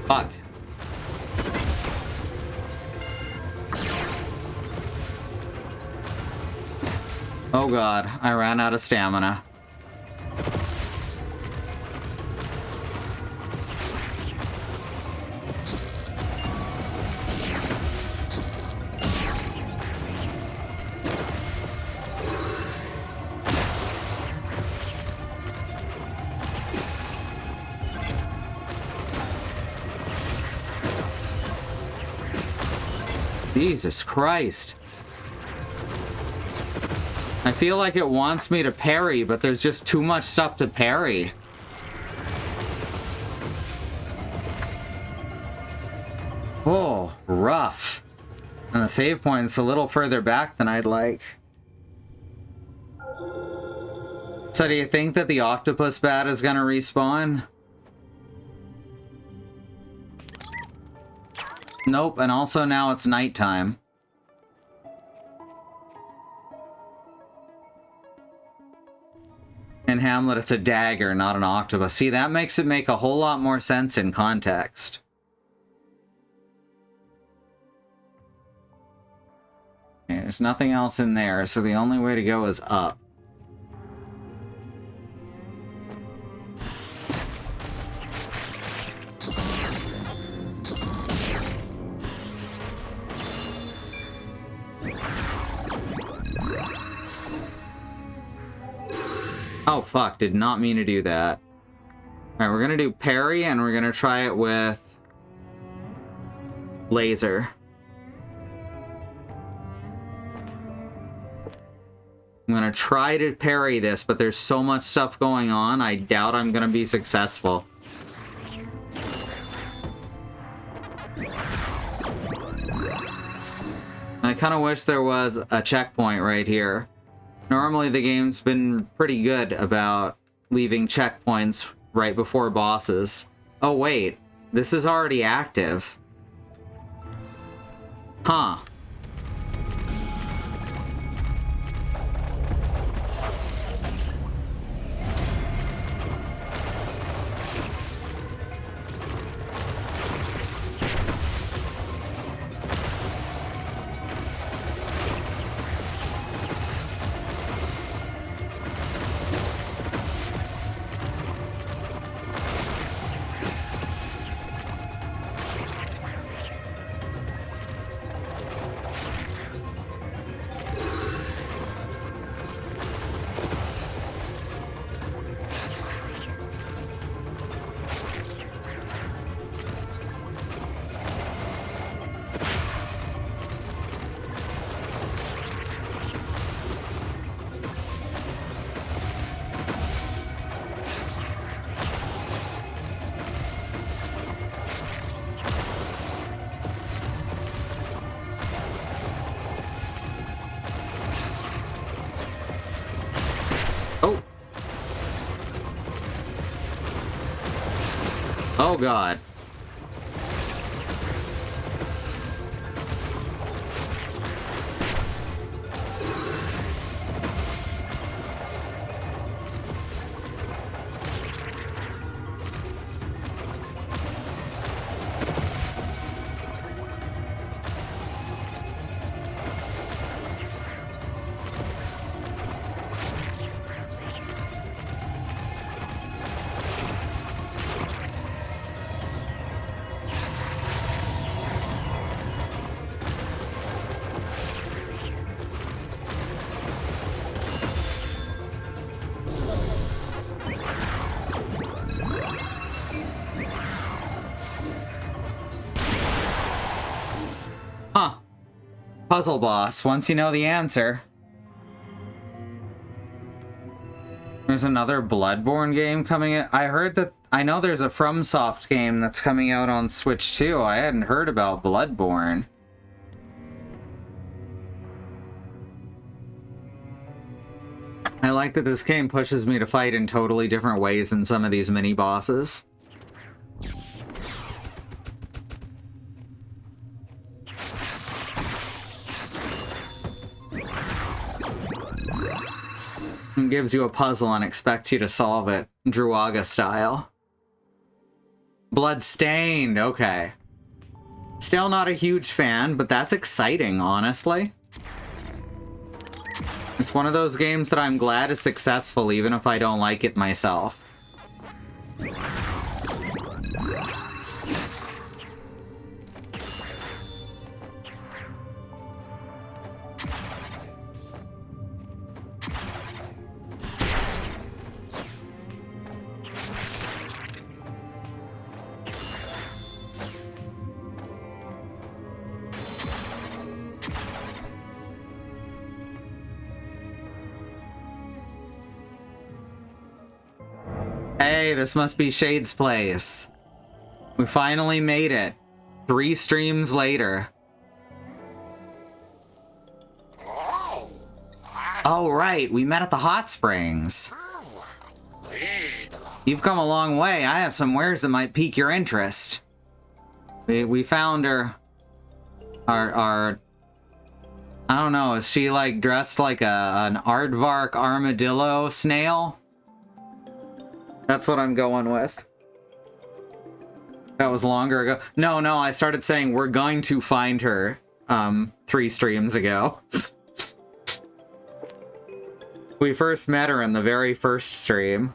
Fuck. Oh god, I ran out of stamina. Jesus Christ. I feel like it wants me to parry, but there's just too much stuff to parry. Oh, rough. And the save point's a little further back than I'd like. So do you think that the octopus bat is gonna respawn? Nope, and also now it's nighttime. In Hamlet, it's a dagger, not an octopus. See, that makes it make a whole lot more sense in context. Okay, there's nothing else in there, so the only way to go is up. Oh, fuck. Did not mean to do that. Alright, we're gonna do parry, and we're gonna try it with laser. I'm gonna try to parry this, but there's so much stuff going on, I doubt I'm gonna be successful. I kind of wish there was a checkpoint right here. Normally the game's been pretty good about leaving checkpoints right before bosses. Oh wait, this is already active. Huh. Oh. Oh god. Huh. Puzzle boss, once you know the answer. There's another Bloodborne game coming in. I heard that, I know there's a FromSoft game that's coming out on Switch too. I hadn't heard about Bloodborne. I like that this game pushes me to fight in totally different ways than some of these mini bosses. It gives you a puzzle and expects you to solve it, Druaga style. Bloodstained, okay. Still not a huge fan, but that's exciting, honestly. It's one of those games that I'm glad is successful, even if I don't like it myself. Hey, this must be Shade's place. We finally made it. 3 streams later. Oh, right. We met at the hot springs. You've come a long way. I have some wares that might pique your interest. We found her... Our... I don't know, is she like dressed like an aardvark armadillo snail? That's what I'm going with. That was longer ago. No, I started saying we're going to find her 3 streams ago. We first met her in the very first stream.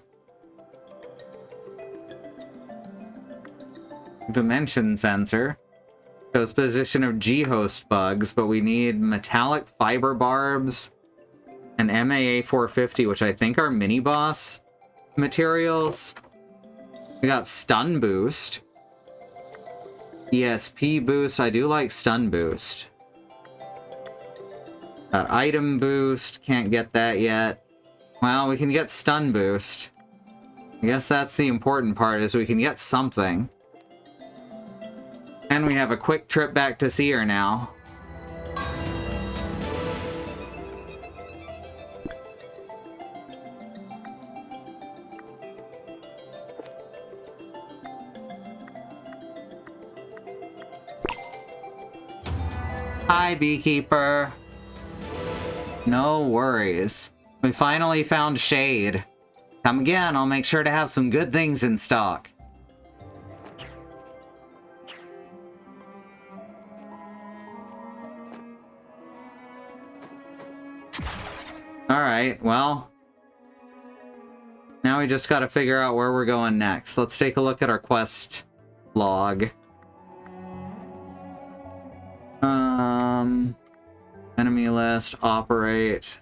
Dimension sensor. Shows position of G-host bugs, but we need metallic fiber barbs and MAA 450, which I think are mini-boss materials. We got stun boost. ESP boost. I do like stun boost. Item boost. Can't get that yet. Well, we can get stun boost. I guess that's the important part, is we can get something. And we have a quick trip back to see her now. Hi, Beekeeper. No worries. We finally found shade. Come again, I'll make sure to have some good things in stock. Alright, well. Now we just gotta figure out where we're going next. Let's take a look at our quest log. Enemy list, operate.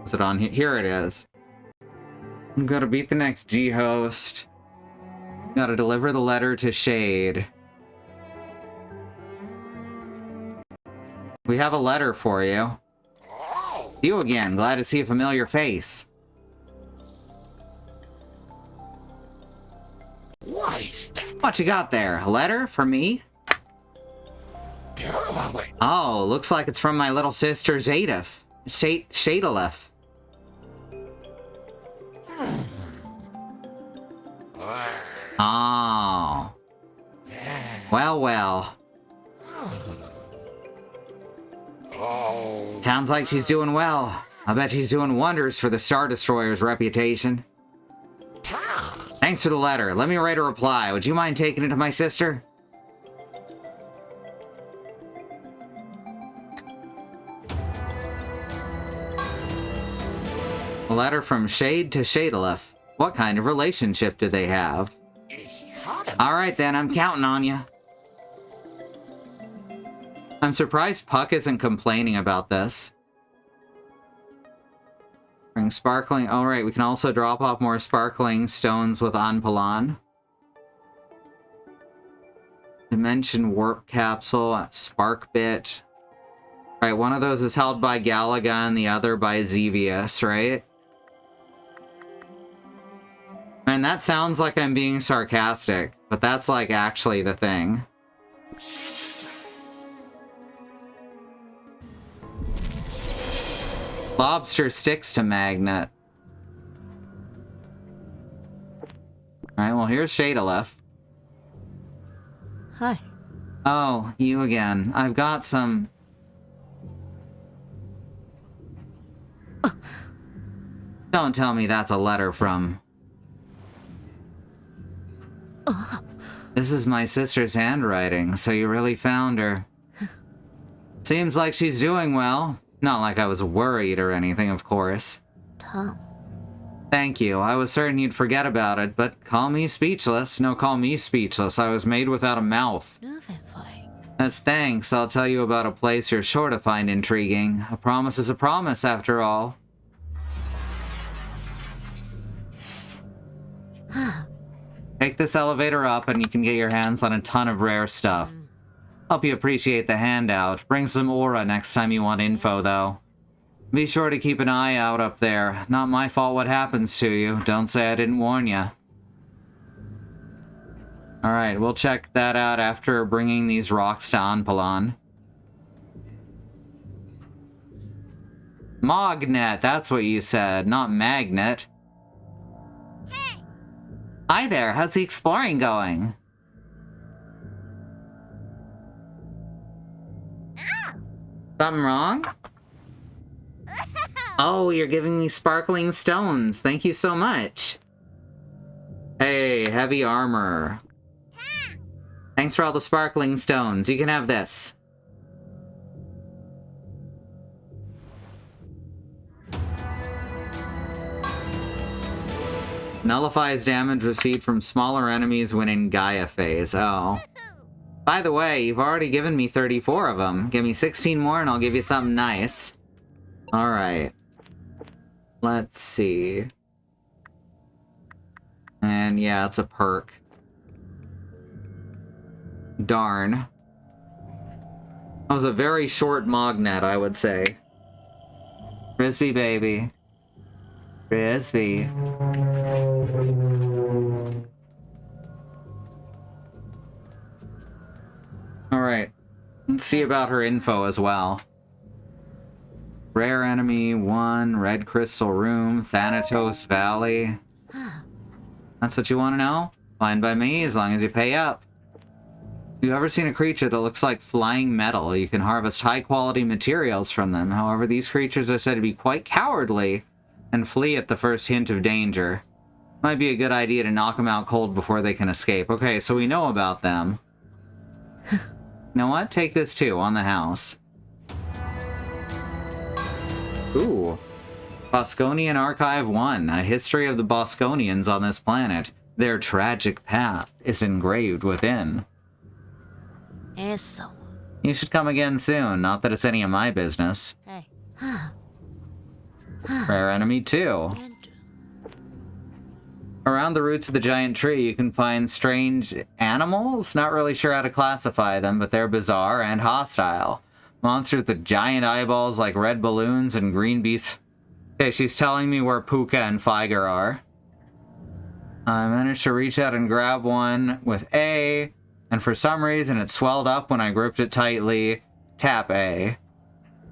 Is it on here? Here it is. Gotta beat the next G-host. Gotta deliver the letter to Shade. We have a letter for you. You again. Glad to see a familiar face. What you got there? A letter for me? Oh, looks like it's from my little sister Zadif. Shadalef. Oh. Well, well. Sounds like she's doing well. I bet she's doing wonders for the Star Destroyer's reputation. Thanks for the letter. Let me write a reply. Would you mind taking it to my sister? A letter from Shade to Shadalef. What kind of relationship do they have? Alright then, I'm counting on you. I'm surprised Puck isn't complaining about this. Bring sparkling... Alright, we can also drop off more sparkling stones with Anpalan. Dimension Warp Capsule, Spark Bit. Alright, one of those is held by Galaga and the other by Xevious, right? Man, that sounds like I'm being sarcastic, but that's like actually the thing. Lobster sticks to magnet. Alright, well here's Shadalef. Hi. Oh, you again. I've got some... Don't tell me that's a letter from... This is my sister's handwriting, so you really found her. Seems like she's doing well. Not like I was worried or anything, of course. Tom. Thank you. I was certain you'd forget about it, but call me speechless. No, call me speechless. I was made without a mouth. As thanks, I'll tell you about a place you're sure to find intriguing. A promise is a promise, after all. Take this elevator up and you can get your hands on a ton of rare stuff. Help you appreciate the handout. Bring some aura next time you want info, though. Be sure to keep an eye out up there. Not my fault what happens to you. Don't say I didn't warn you. Alright, we'll check that out after bringing these rocks to Anpalan. Mognet, that's what you said, not magnet. Hey. Hi there, how's the exploring going? Something wrong? Oh, you're giving me sparkling stones. Thank you so much. Hey, heavy armor. Thanks for all the sparkling stones. You can have this. Nullifies damage received from smaller enemies when in Gaia phase. Oh. By the way, you've already given me 34 of them. Give me 16 more and I'll give you something nice. Alright. Let's see. And yeah, it's a perk. Darn. That was a very short Mognet, I would say. Frisbee, baby. Frisbee. Alright. Let's see about her info as well. Rare enemy, 1, Red Crystal Room, Thanatos Valley. That's what you want to know? Fine by me, as long as you pay up. If you've ever seen a creature that looks like flying metal, you can harvest high-quality materials from them. However, these creatures are said to be quite cowardly and flee at the first hint of danger. Might be a good idea to knock them out cold before they can escape. Okay, so we know about them. You know what? Take this too, on the house. Ooh. Bosconian Archive 1, a history of the Bosconians on this planet. Their tragic path is engraved within. Eso. You should come again soon, not that it's any of my business. Hey. Rare enemy 2. Around the roots of the giant tree, you can find strange animals. Not really sure how to classify them, but they're bizarre and hostile. Monsters with giant eyeballs like red balloons and green beasts. Okay, she's telling me where Puka and Figer are. I managed to reach out and grab one with A, and for some reason it swelled up when I gripped it tightly. Tap A.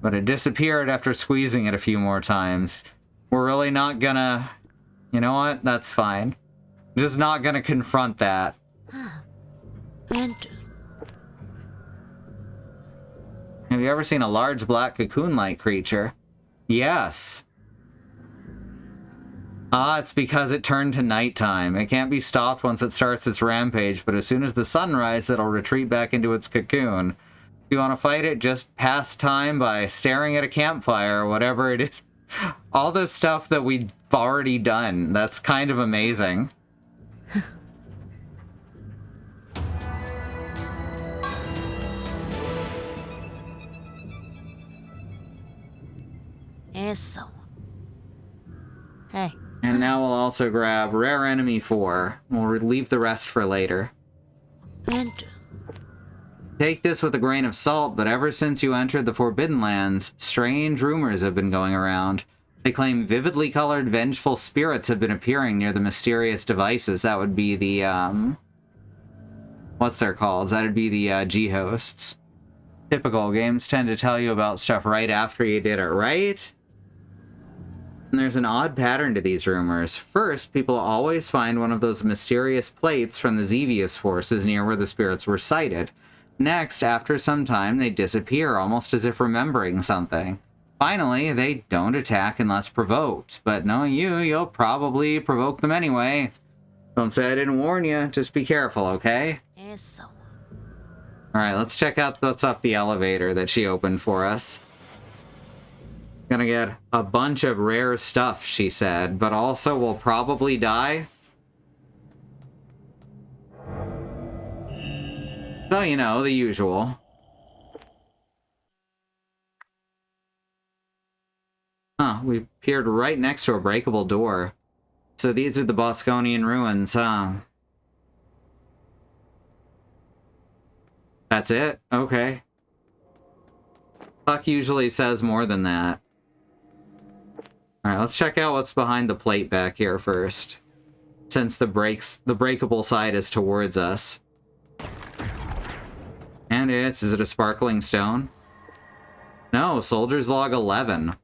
But it disappeared after squeezing it a few more times. We're really not gonna... You know what? That's fine. Just not gonna confront that. Have you ever seen a large black cocoon-like creature? Yes. Ah, it's because it turned to nighttime. It can't be stopped once it starts its rampage, but as soon as the sun rises, it'll retreat back into its cocoon. If you want to fight it, just pass time by staring at a campfire or whatever it is. All this stuff that we've already done. That's kind of amazing. Eso. Hey. And now we'll also grab Rare Enemy 4. We'll leave the rest for later. Take this with a grain of salt, but ever since you entered the Forbidden Lands, strange rumors have been going around. They claim vividly colored, vengeful spirits have been appearing near the mysterious devices. That would be the, what's they're called? That'd be the, G-hosts. Typical. Games tend to tell you about stuff right after you did it, right? And there's an odd pattern to these rumors. First, people always find one of those mysterious plates from the Xevious forces near where the spirits were sighted. Next, after some time, they disappear, almost as if remembering something. Finally, they don't attack unless provoked, but knowing you, you'll probably provoke them anyway. Don't say I didn't warn you, just be careful, okay? Eso. Alright, let's check out what's up the elevator that she opened for us. Gonna get a bunch of rare stuff, she said, but also we'll probably die. So, you know, the usual. Huh, we appeared right next to a breakable door. So these are the Bosconian ruins, huh? That's it? Okay. Puck usually says more than that. Alright, let's check out what's behind the plate back here first. Since the breakable side is towards us. And is it a sparkling stone? No, Soldier's Log 11.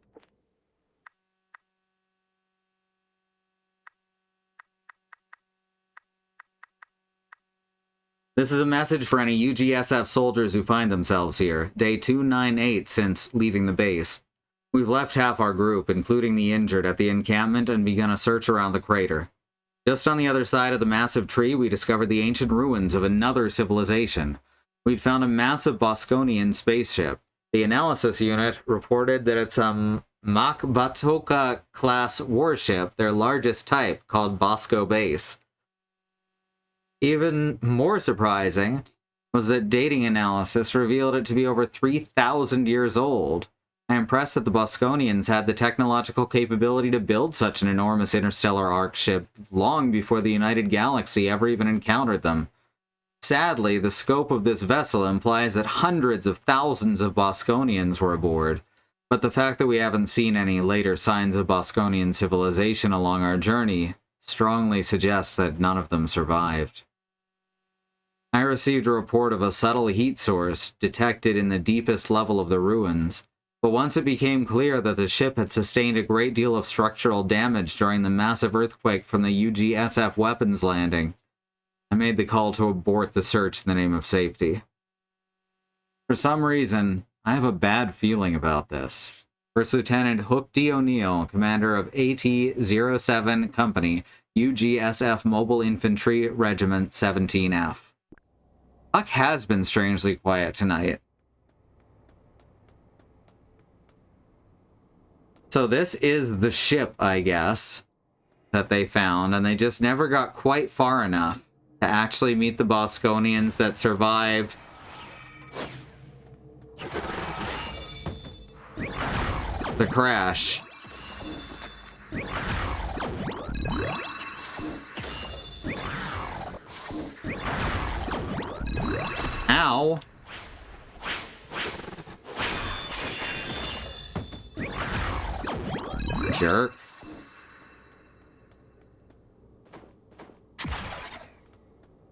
This is a message for any UGSF soldiers who find themselves here. Day 298 since leaving the base. We've left half our group, including the injured, at the encampment and begun a search around the crater. Just on the other side of the massive tree, we discovered the ancient ruins of another civilization. We'd found a massive Bosconian spaceship. The analysis unit reported that it's a Makbatoka-class warship, their largest type, called Bosco Base. Even more surprising, was that dating analysis revealed it to be over 3,000 years old. I am impressed that the Bosconians had the technological capability to build such an enormous interstellar arc ship long before the United Galaxy ever even encountered them. Sadly, the scope of this vessel implies that hundreds of thousands of Bosconians were aboard, but the fact that we haven't seen any later signs of Bosconian civilization along our journey strongly suggests that none of them survived. I received a report of a subtle heat source detected in the deepest level of the ruins, but once it became clear that the ship had sustained a great deal of structural damage during the massive earthquake from the UGSF weapons landing, I made the call to abort the search in the name of safety. For some reason, I have a bad feeling about this. First Lieutenant Hook D. O'Neill, commander of AT-07 Company, UGSF Mobile Infantry Regiment 17F. Huck has been strangely quiet tonight. So this is the ship, I guess, that they found, and they just never got quite far enough to actually meet the Bosconians that survived the crash. Ow! Jerk.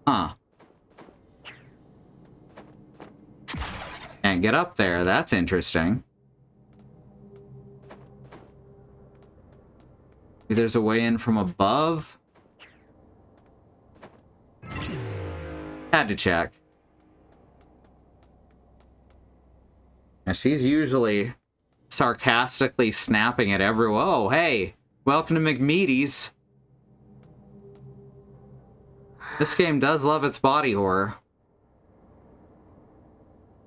Huh. Can't get up there. That's interesting. Maybe there's a way in from above? Had to check. Now, she's usually sarcastically snapping at everyone. Oh, hey, welcome to McMeaty's. This game does love its body horror.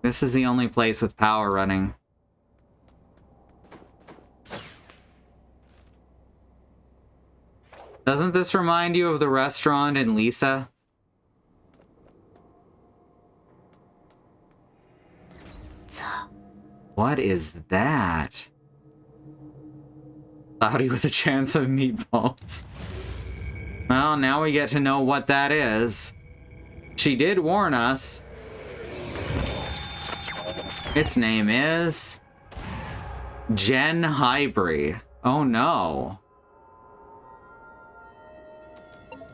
This is the only place with power running. Doesn't this remind you of the restaurant in Lisa? What is that? Cloudy with a chance of meatballs. Well, now we get to know what that is. She did warn us. Its name is Jen Hybry. Oh no.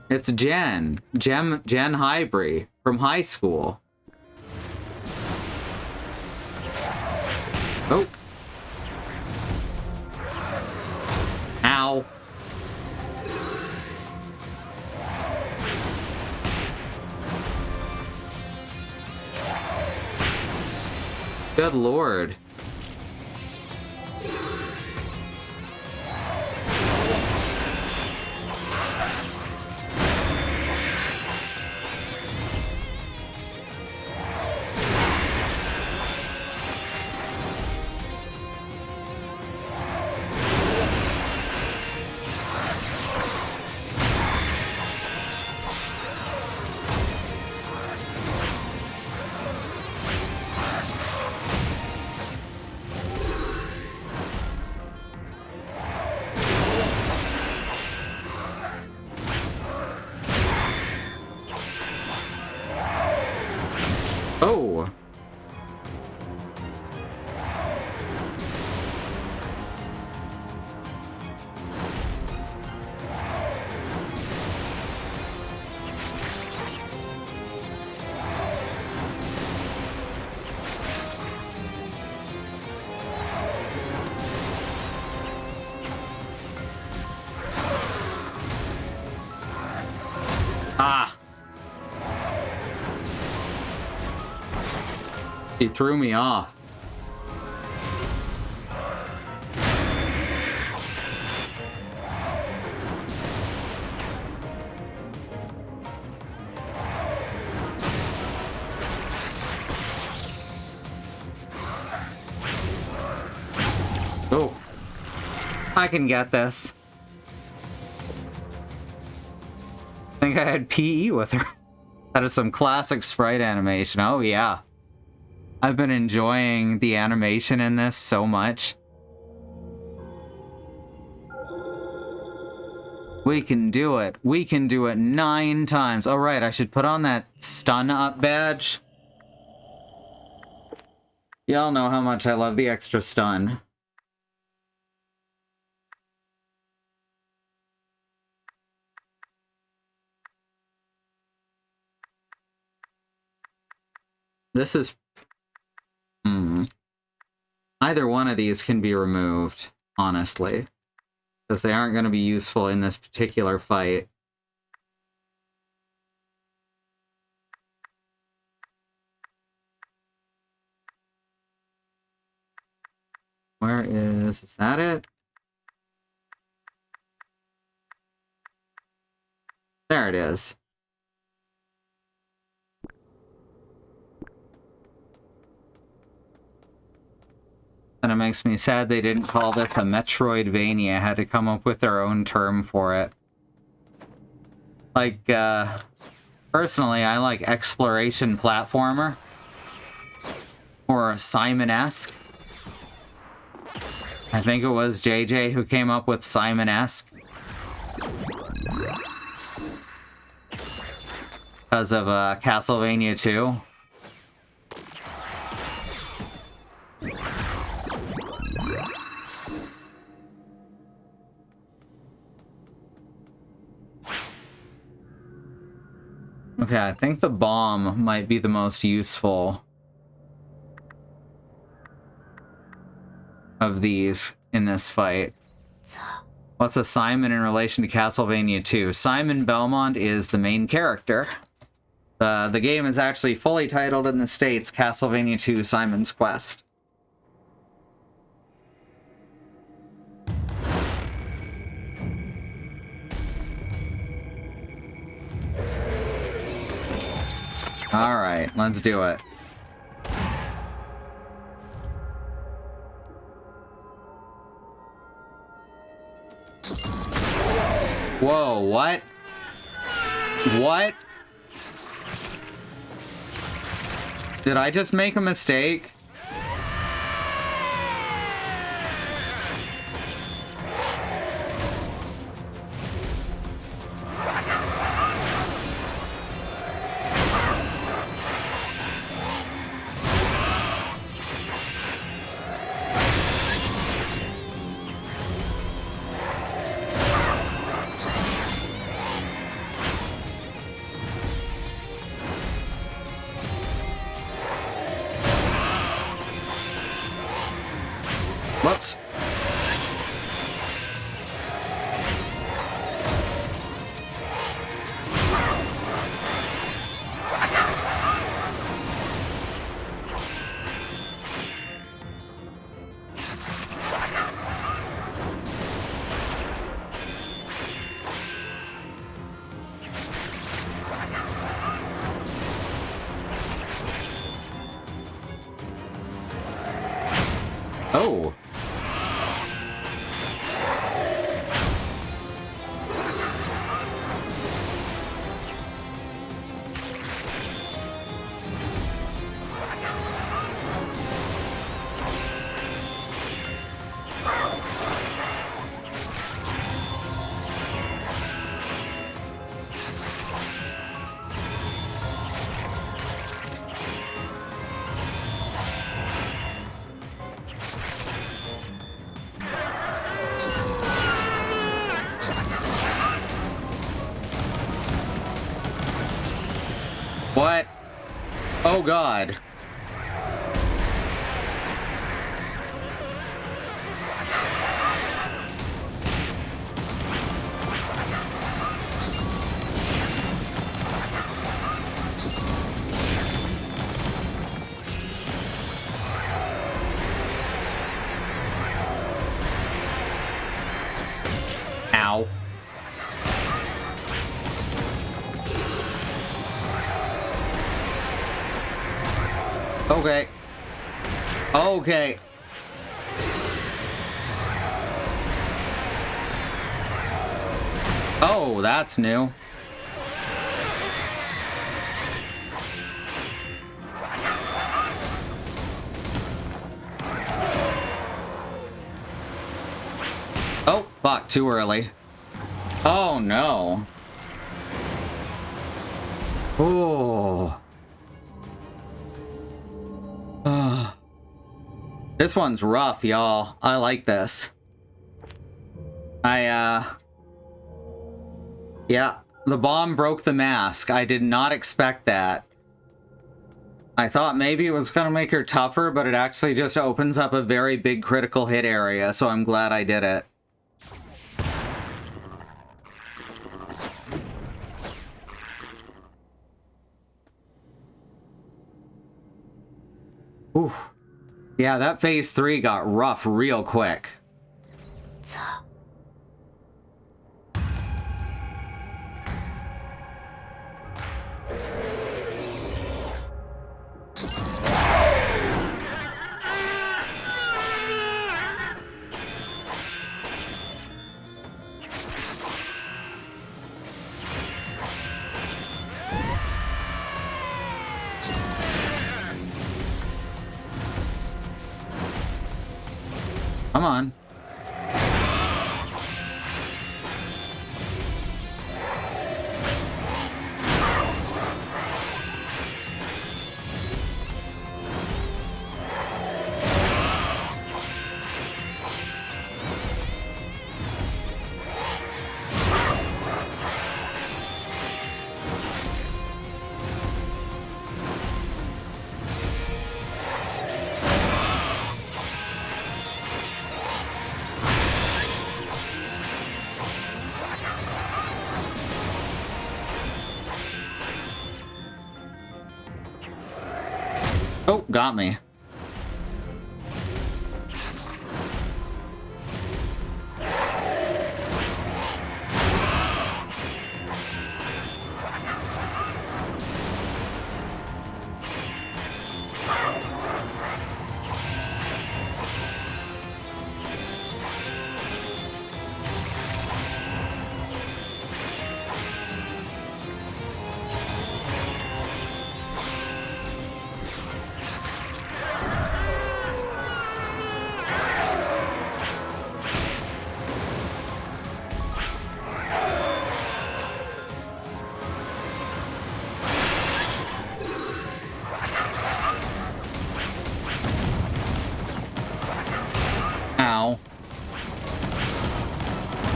It's Jen Hybry from high school. Oh. Ow. Good lord. Oh. Ah. He threw me off. Oh. I can get this. I think I had PE with her. That is some classic sprite animation. Oh, yeah. I've been enjoying the animation in this so much. We can do it. We can do it 9 times. Oh, right. I should put on that stun up badge. Y'all know how much I love the extra stun. This is... Either one of these can be removed, honestly. Because they aren't going to be useful in this particular fight. Where is that it? There it is. And it makes me sad they didn't call this a Metroidvania. I had to come up with their own term for it. Like, personally, I like exploration platformer. Or Simon-esque. I think it was JJ who came up with Simon-esque. Because of Castlevania 2. Okay, I think the bomb might be the most useful of these in this fight. What's a Simon in relation to Castlevania 2? Simon Belmont is the main character. The game is actually fully titled in the States, Castlevania 2 Simon's Quest. Alright, let's do it. Whoa, what? What? Did I just make a mistake? Whoops. Oh. What? Oh God. Ow. Okay. Okay. Oh, that's new. fuck, too early. Oh, no. Oh. Ugh. This one's rough, y'all. I like this. Yeah, the bomb broke the mask. I did not expect that. I thought maybe it was gonna make her tougher, but it actually just opens up a very big critical hit area, so I'm glad I did it. Ooh. Yeah, that phase 3 got rough real quick. Come on. Oh, got me. Ow.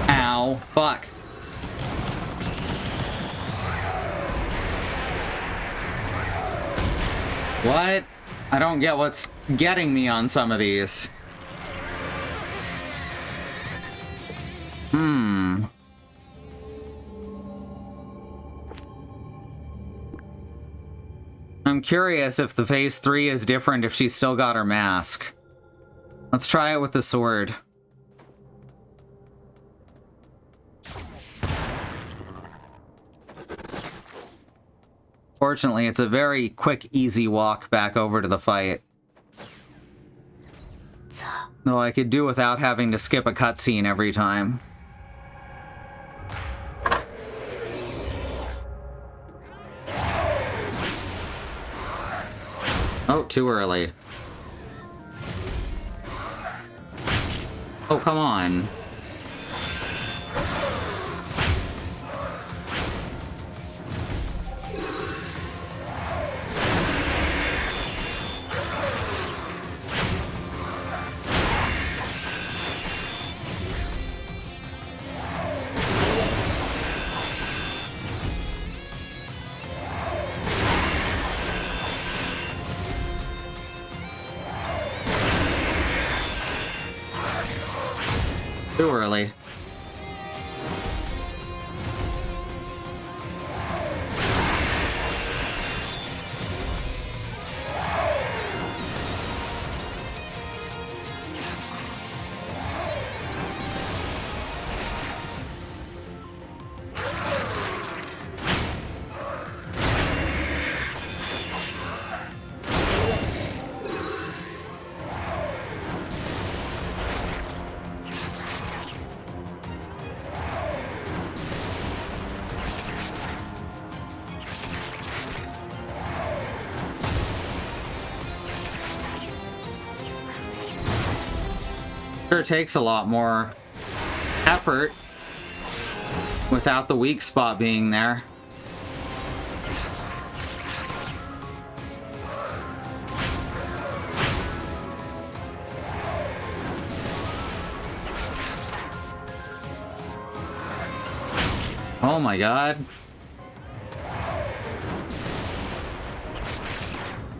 Ow. Fuck. What? I don't get what's getting me on some of these. I'm curious if the phase 3 is different if she's still got her mask. Let's try it with the sword. Fortunately, it's a very quick, easy walk back over to the fight. Though I could do without having to skip a cutscene every time. Oh, too early. Oh, come on. Too early. Sure takes a lot more effort without the weak spot being there. Oh my god.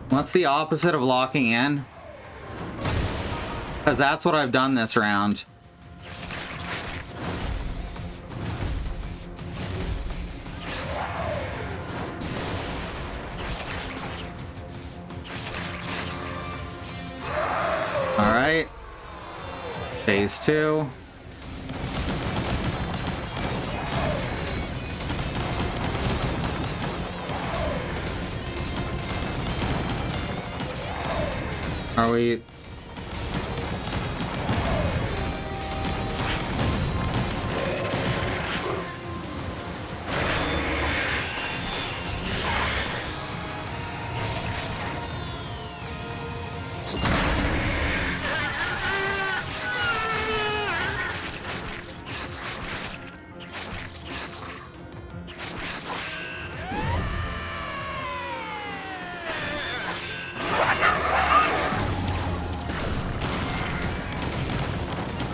What's the opposite of locking in? Because that's what I've done this round. Alright. Phase 2. Are we...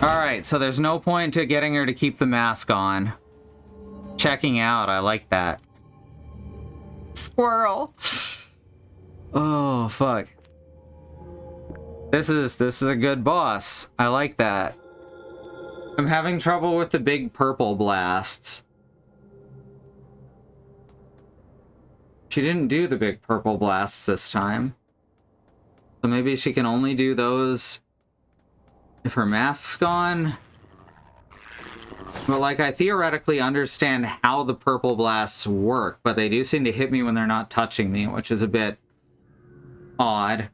Alright, so there's no point to getting her to keep the mask on. Checking out, I like that. Squirrel! Oh, fuck. This is a good boss. I like that. I'm having trouble with the big purple blasts. She didn't do the big purple blasts this time. So maybe she can only do those if her mask's gone. But like, I theoretically understand how the purple blasts work, but they do seem to hit me when they're not touching me, which is a bit odd.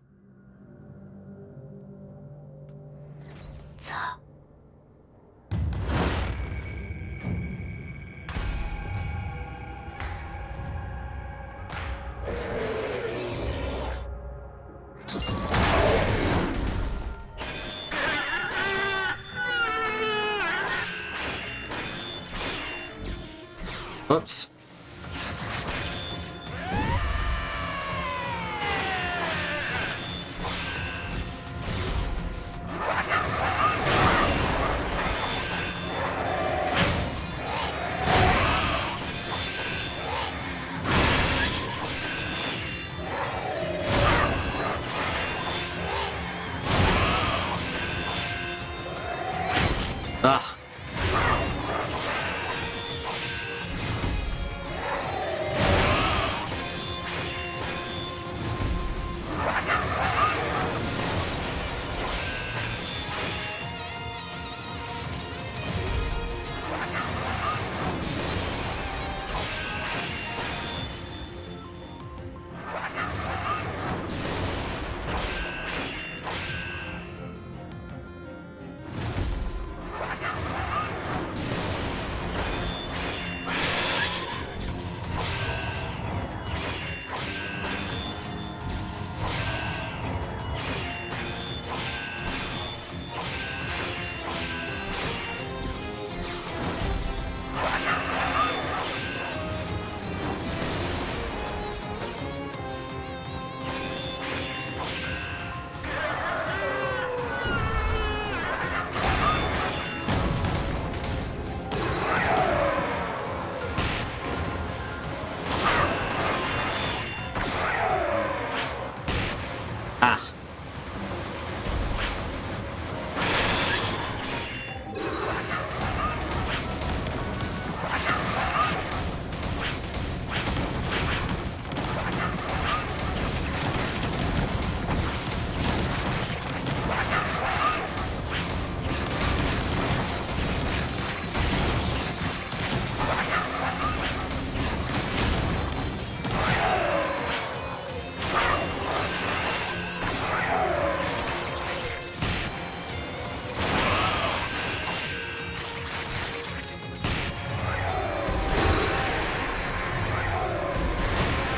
Oops. Ugh.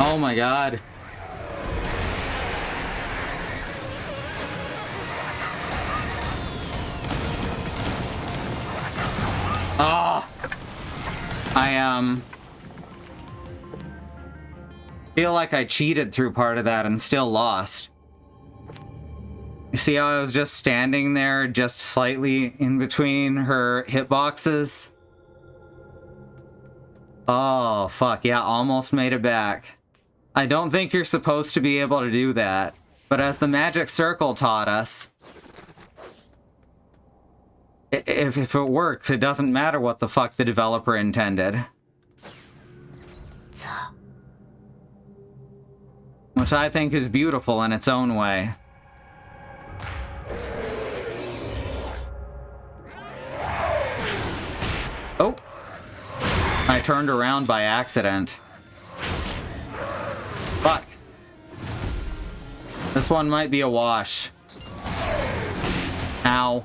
Oh my god. Oh! I, feel like I cheated through part of that and still lost. You see how I was just standing there, just slightly in between her hitboxes? Oh, fuck, yeah, almost made it back. I don't think you're supposed to be able to do that, but as the magic circle taught us, if it works, it doesn't matter what the fuck the developer intended. Which I think is beautiful in its own way. Oh! I turned around by accident. Fuck. This one might be a wash. Ow.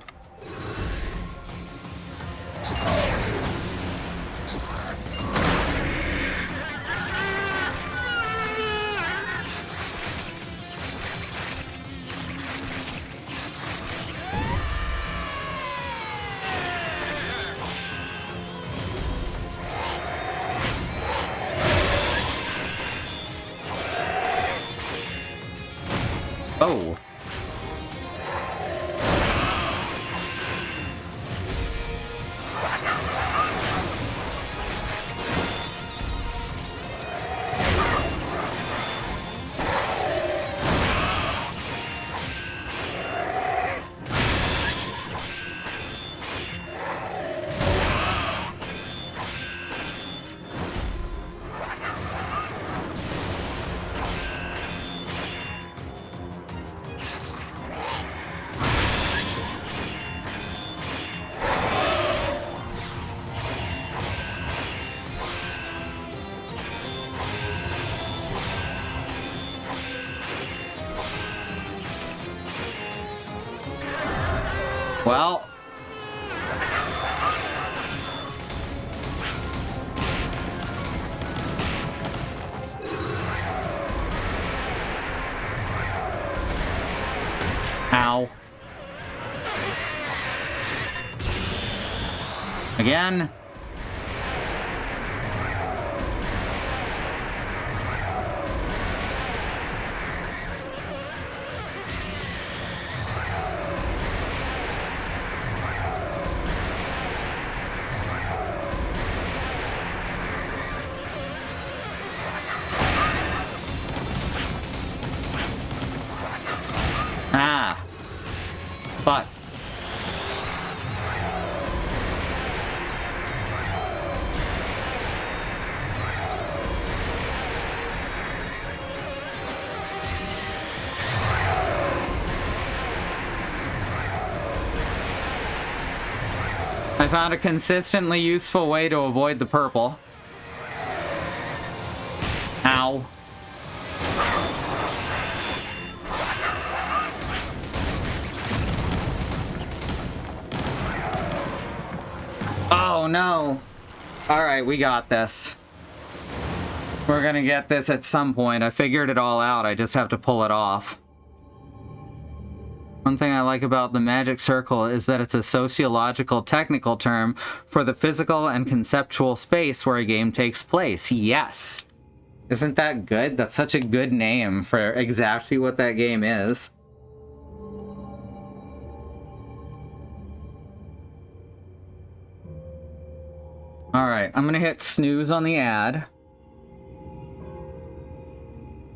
Oh. Well. Ow. Again. Ah. Fuck. I found a consistently useful way to avoid the purple. Ow. Oh no. Alright, we got this. We're gonna get this at some point. I figured it all out, I just have to pull it off. One thing I like about the magic circle is that it's a sociological technical term for the physical and conceptual space where a game takes place. Yes! Isn't that good? That's such a good name for exactly what that game is. Alright, I'm gonna hit snooze on the ad.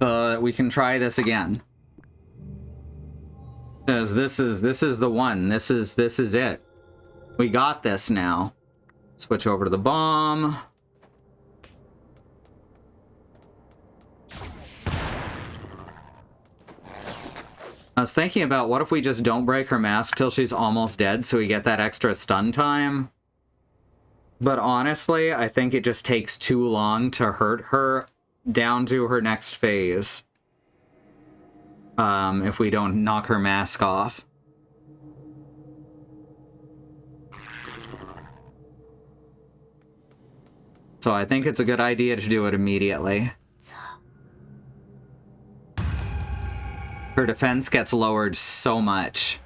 So that we can try this again. Because this is the one. This is it. We got this now. Switch over to the bomb. I was thinking about what if we just don't break her mask till she's almost dead so we get that extra stun time. But honestly, I think it just takes too long to hurt her down to her next phase. If we don't knock her mask off. So I think it's a good idea to do it immediately. Her defense gets lowered so much.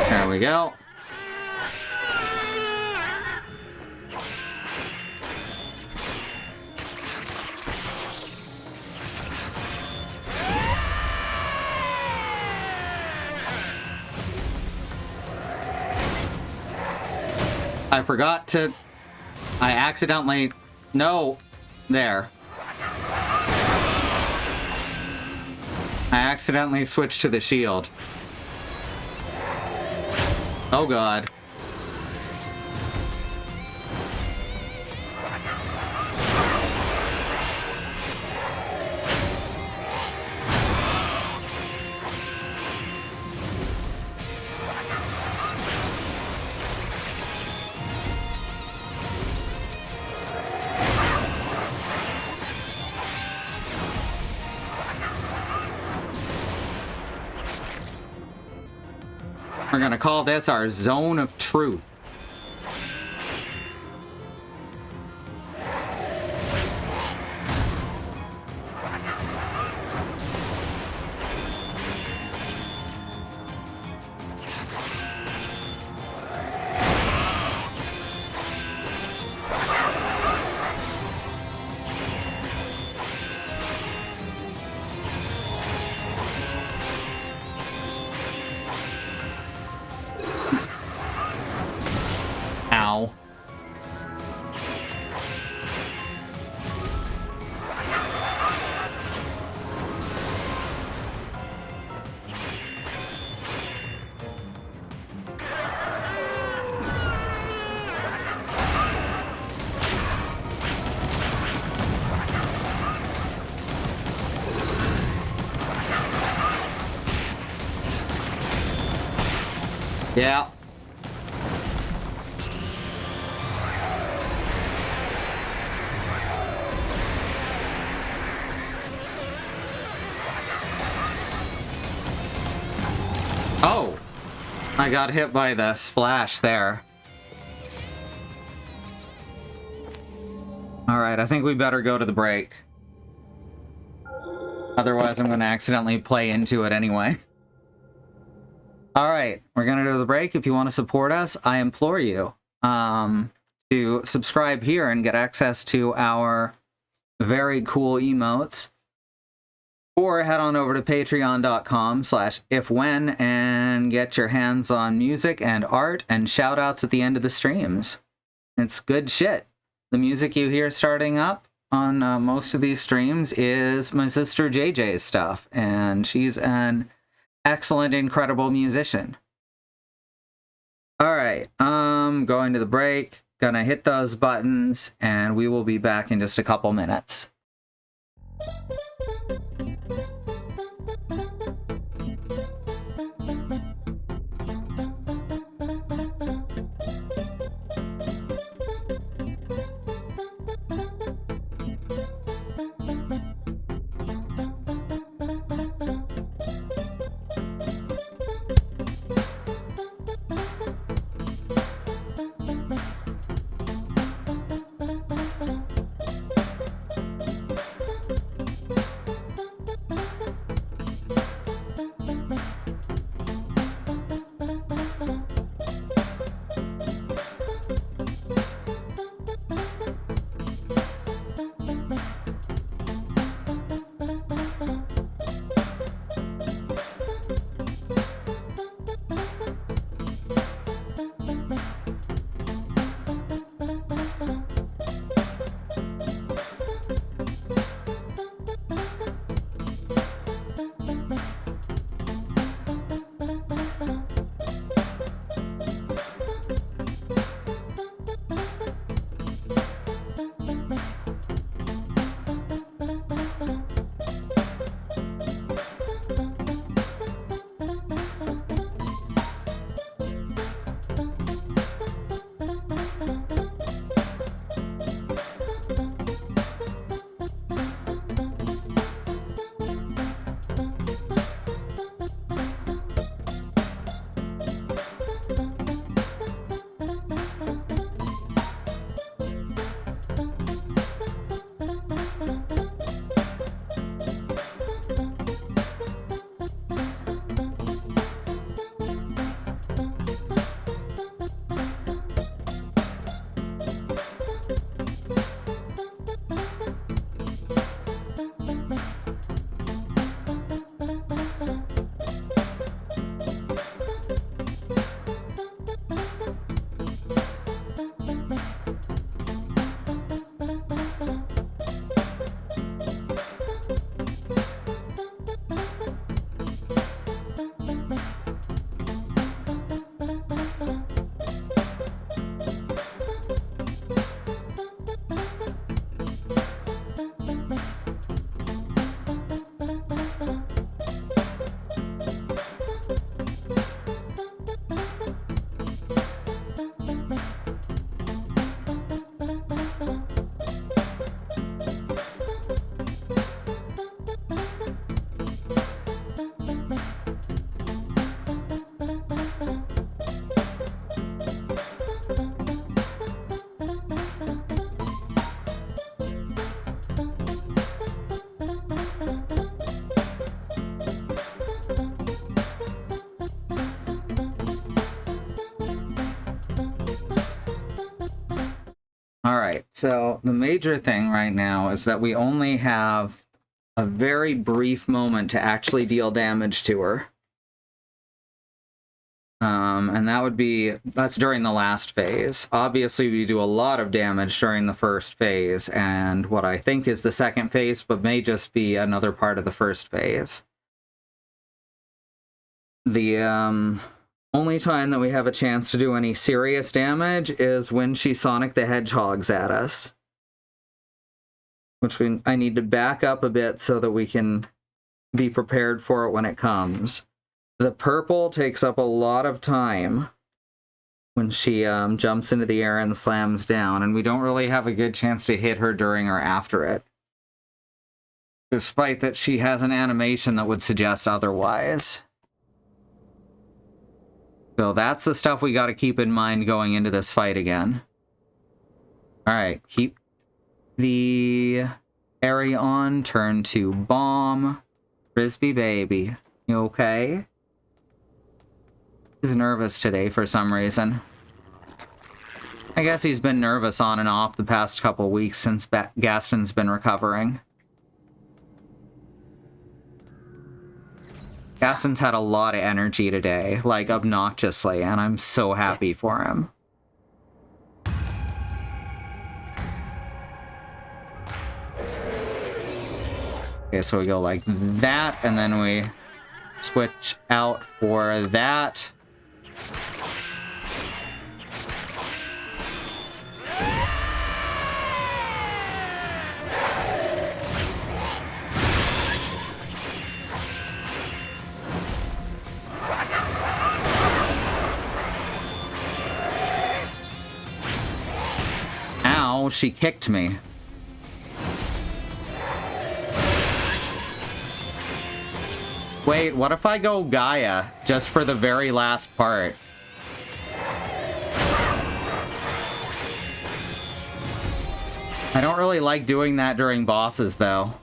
There we we go. I forgot to... I accidentally... No. There. I accidentally switched to the shield. Oh god. We're gonna call this our zone of truth. Ow. Yeah. Oh, I got hit by the splash there. Alright, I think we better go to the break. Otherwise, I'm going to accidentally play into it anyway. Alright, we're going to do the break. If you want to support us, I implore you to subscribe here and get access to our very cool emotes. Or head on over to patreon.com/ifwhen and get your hands on music and art and shoutouts at the end of the streams. It's good shit. The music you hear starting up on most of these streams is my sister JJ's stuff, and she's an excellent, incredible musician. Alright, going to the break, gonna hit those buttons, and we will be back in just a couple minutes. So the major thing right now is that we only have a very brief moment to actually deal damage to her. And that's during the last phase. Obviously, we do a lot of damage during the first phase, and what I think is the second phase, but may just be another part of the first phase. The only time that we have a chance to do any serious damage is when she Sonic the Hedgehogs at us. I need to back up a bit so that we can be prepared for it when it comes. The purple takes up a lot of time when she jumps into the air and slams down, and we don't really have a good chance to hit her during or after it. Despite that she has an animation that would suggest otherwise. So that's the stuff we got to keep in mind going into this fight again. Alright, keep the area on, turn to bomb. Frisbee baby, you okay? He's nervous today for some reason. I guess he's been nervous on and off the past couple weeks since Gaston's been recovering. Gaston's had a lot of energy today, like obnoxiously, and I'm so happy for him. Okay, so we go like that, and then we switch out for that. Ow, she kicked me. Wait, what if I go Gaia, just for the very last part? I don't really like doing that during bosses, though.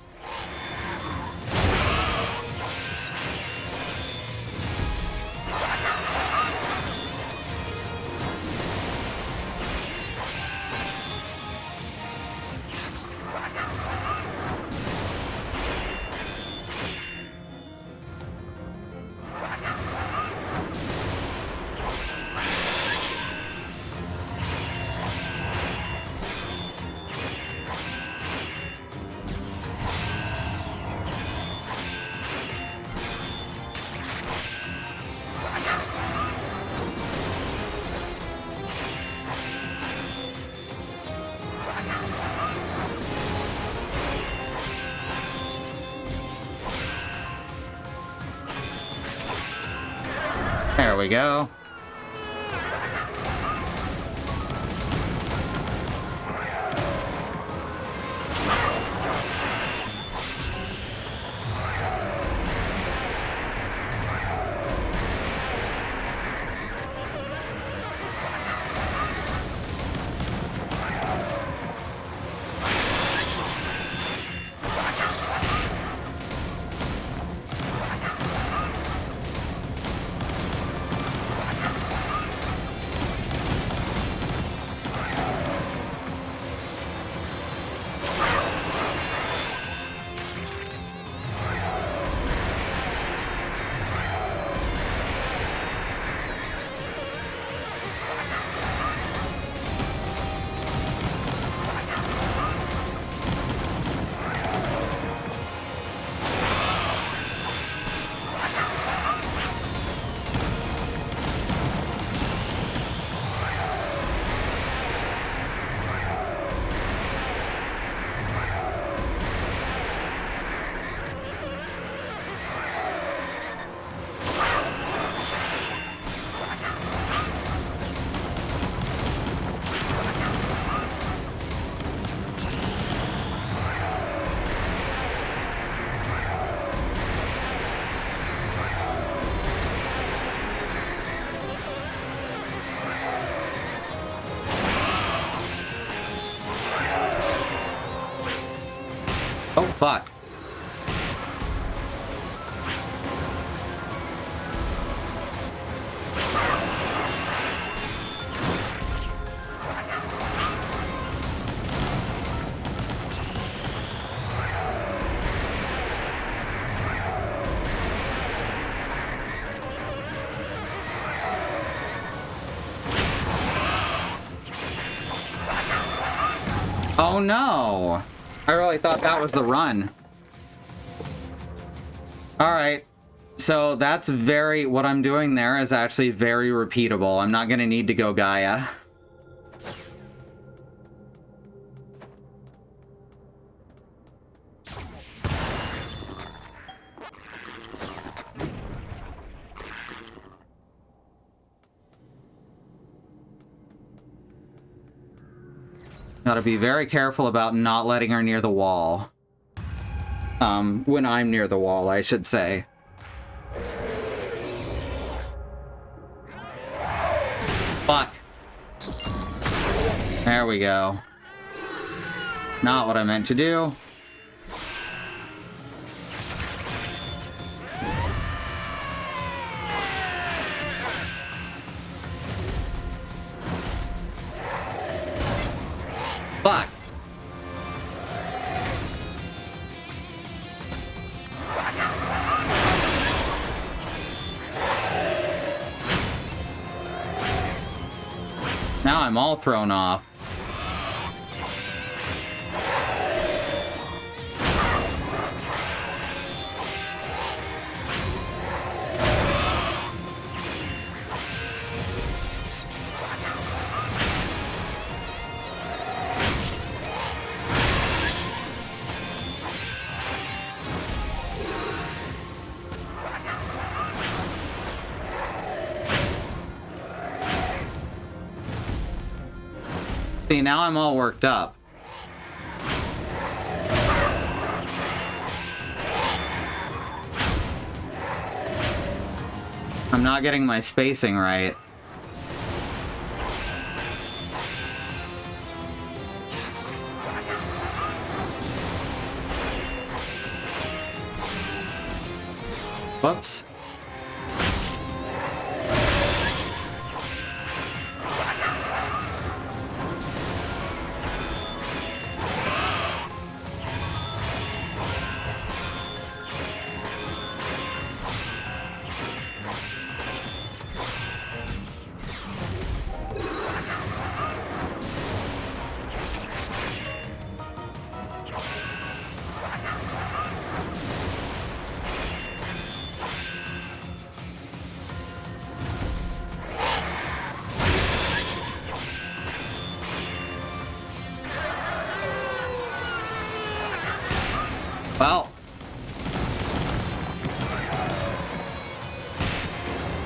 There we go. Oh no! I really thought that was the run. Alright. So that's what I'm doing there is actually very repeatable. I'm not gonna need to go Gaia. Gotta be very careful about not letting her near the wall. When I'm near the wall, I should say. Fuck. There we go. Not what I meant to do. Fuck. Now I'm all thrown off. See, now I'm all worked up. I'm not getting my spacing right. Whoops.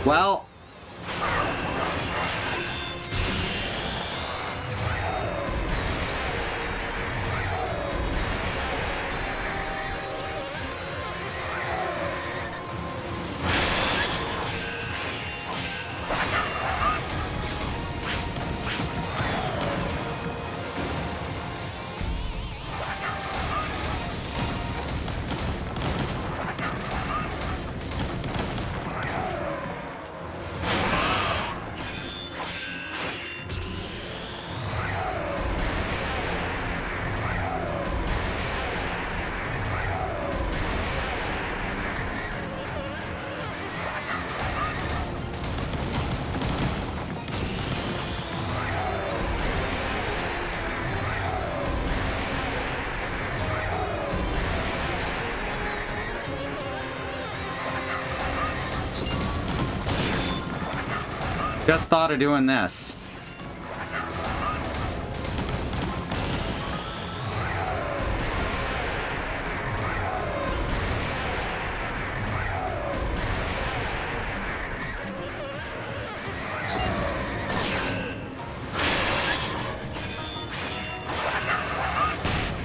Well. Just thought of doing this.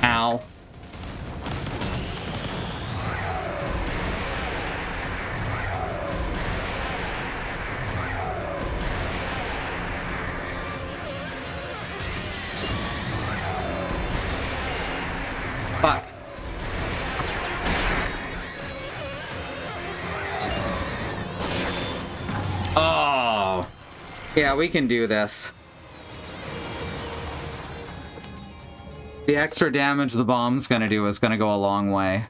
Ow. Fuck. Oh. Yeah, we can do this. The extra damage the bomb's gonna do is gonna go a long way.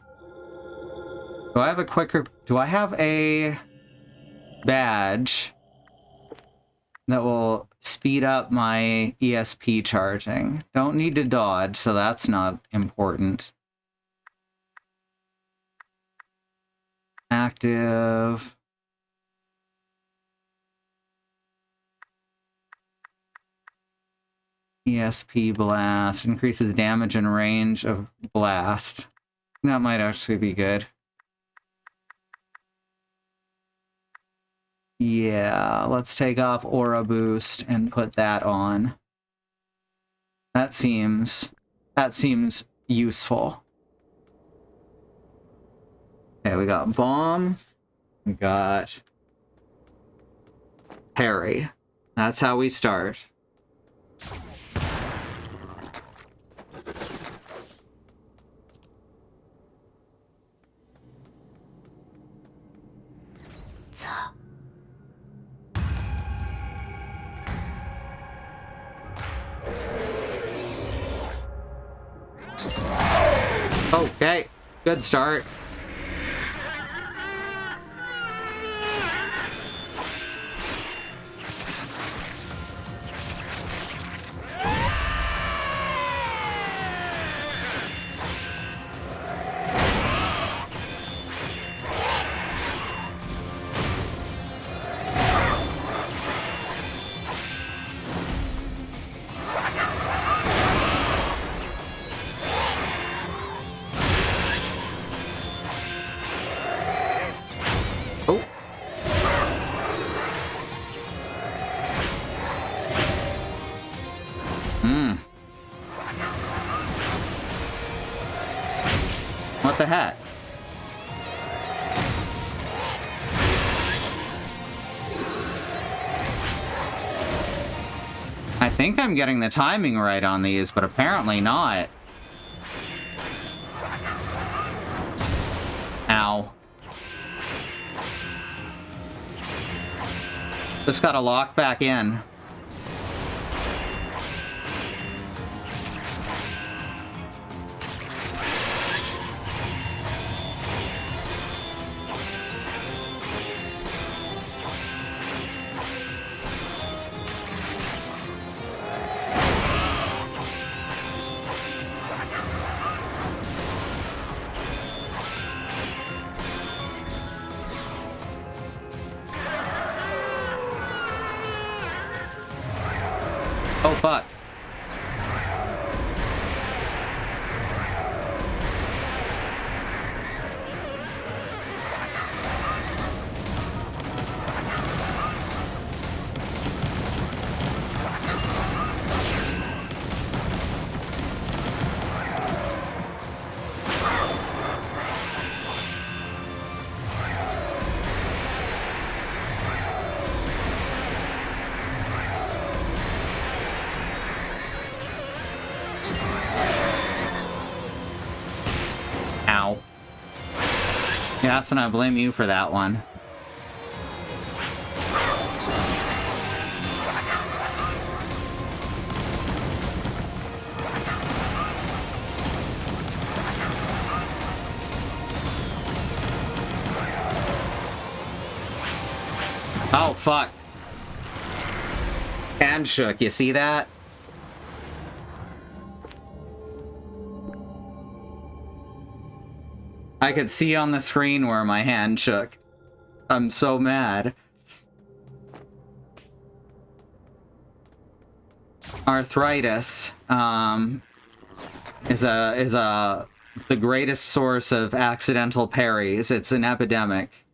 Do I have a quicker... Do I have a badge that will speed up my ESP charging. Don't need to dodge, so that's not important. Active. ESP blast increases damage and range of blast. That might actually be good. Yeah, let's take off Aura Boost and put that on. That seems useful. Okay, we got Bomb. We got Parry. That's how we start. Okay, good start. What the heck? I think I'm getting the timing right on these, but apparently not. Ow. Just gotta lock back in. Oh, fuck. Ow. Yes, and I blame you for that one. Oh, fuck. Hand shook, you see that? I could see on the screen where my hand shook. I'm so mad. Arthritis is the greatest source of accidental parries. It's an epidemic.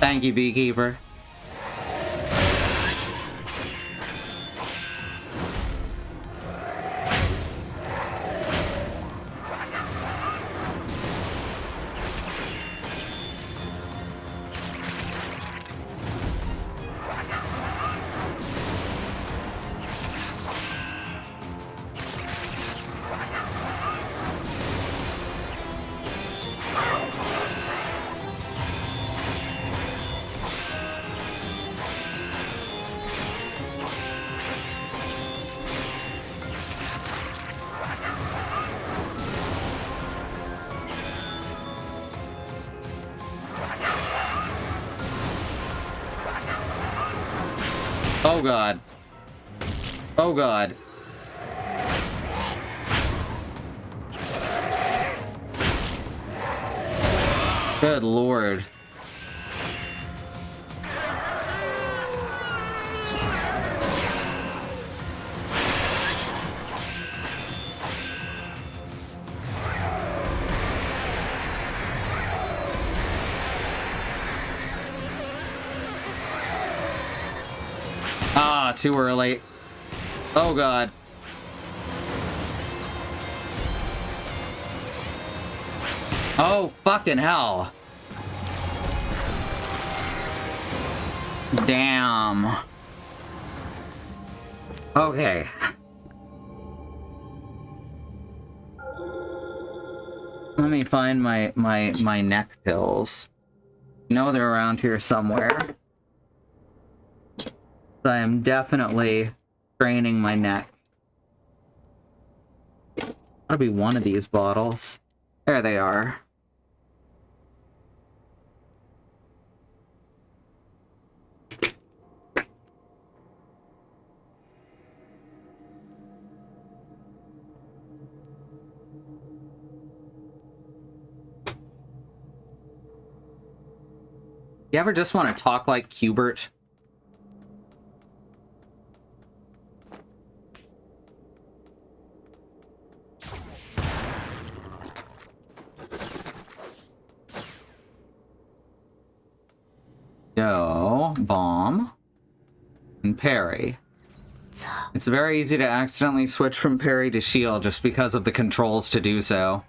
Thank you, Beekeeper. Oh god. Oh god. Good lord. Ah, too early. Oh god. Oh, fucking hell. Damn. Okay. Let me find my neck pills. No, they're around here somewhere. I am definitely straining my neck. That'll be one of these bottles. There they are. You ever just want to talk like Hubert? Yo, bomb, and parry. It's very easy to accidentally switch from parry to shield just because of the controls to do so.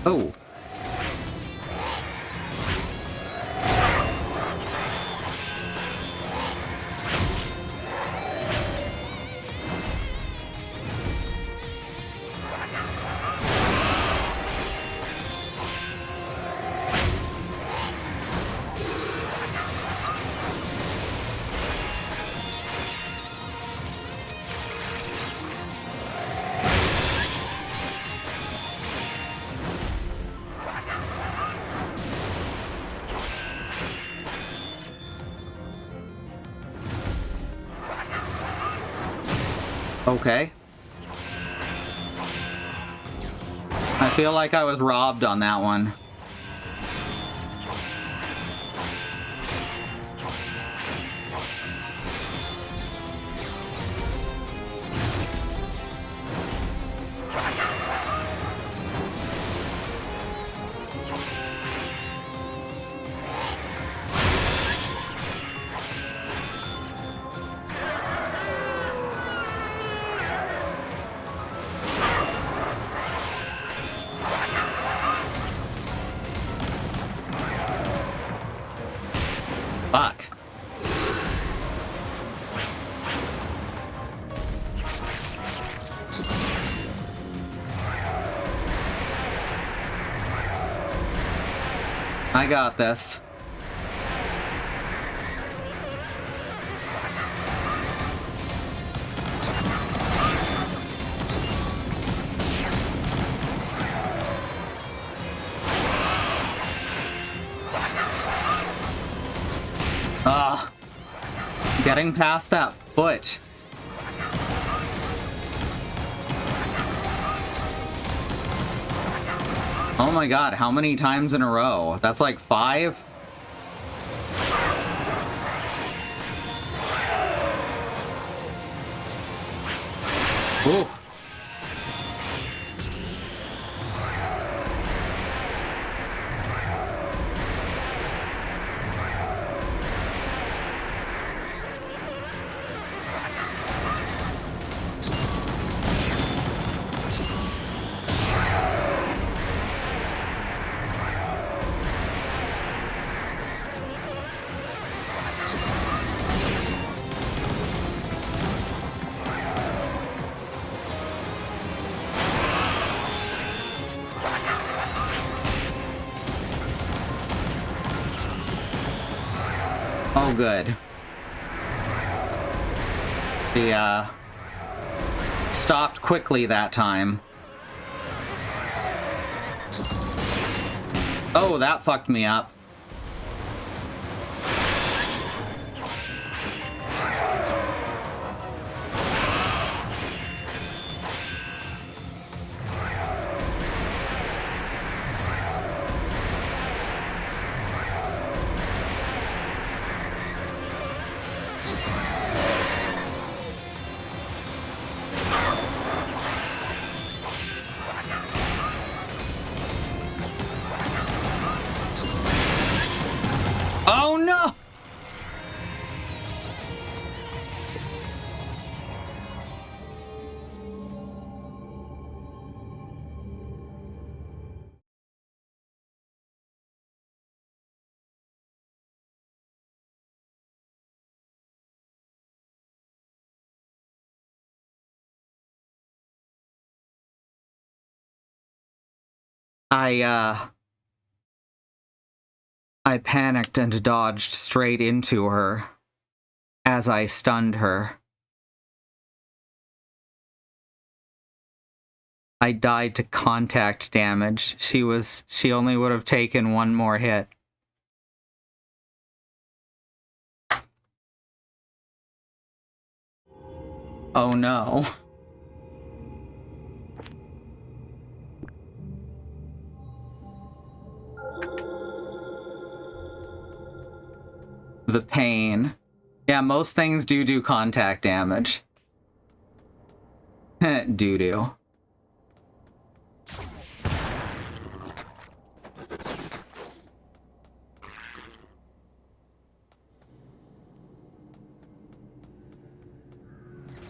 Oh. Okay. I feel like I was robbed on that one. Fuck. I got this. getting past that foot. Oh my god, how many times in a row? That's like 5? Ooh. Oh, good. The, stopped quickly that time. Oh, that fucked me up. Oh no! I panicked and dodged straight into her as I stunned her. I died to contact damage. She only would have taken one more hit. Oh no. The pain. Yeah, most things do contact damage. Doo-doo.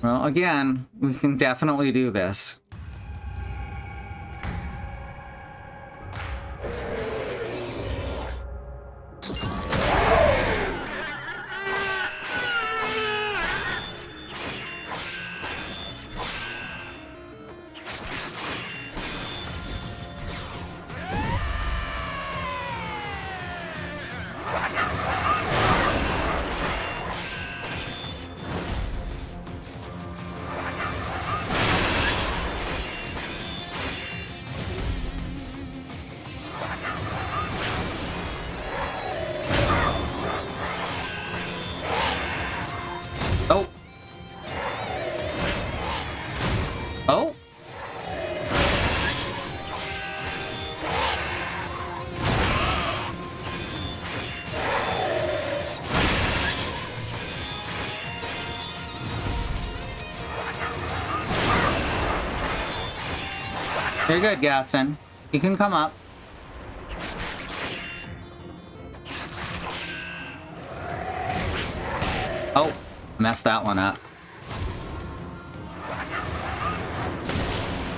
Well, again, we can definitely do this. Oh. Oh. You're good, Gaston. You can come up. Oh, messed that one up.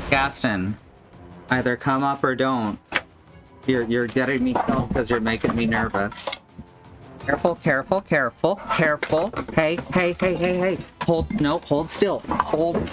Gaston, either come up or don't. You're getting me killed because you're making me nervous. Careful, careful, careful, careful. Hey, hey, hey, hey, hey. Hold, no, hold still. Hold.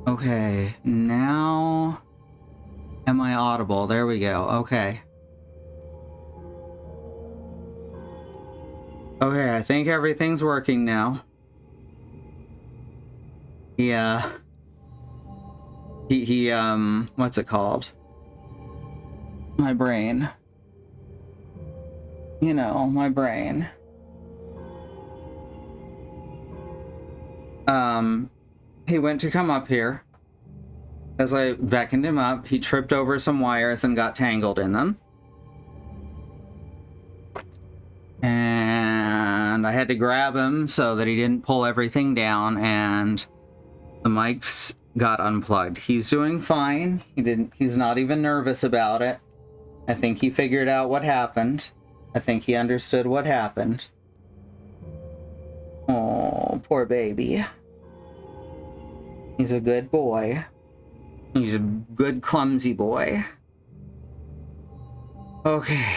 Okay, now... Am I audible? There we go. Okay. Okay, I think everything's working now. Yeah. He what's it called? My brain. You know, my brain. He went to come up here. As I beckoned him up, he tripped over some wires and got tangled in them. And I had to grab him so that he didn't pull everything down, and the mics got unplugged. He's doing fine. He's not even nervous about it. I think he figured out what happened. I think he understood what happened. Oh, poor baby. He's a good boy. He's a good, clumsy boy. Okay.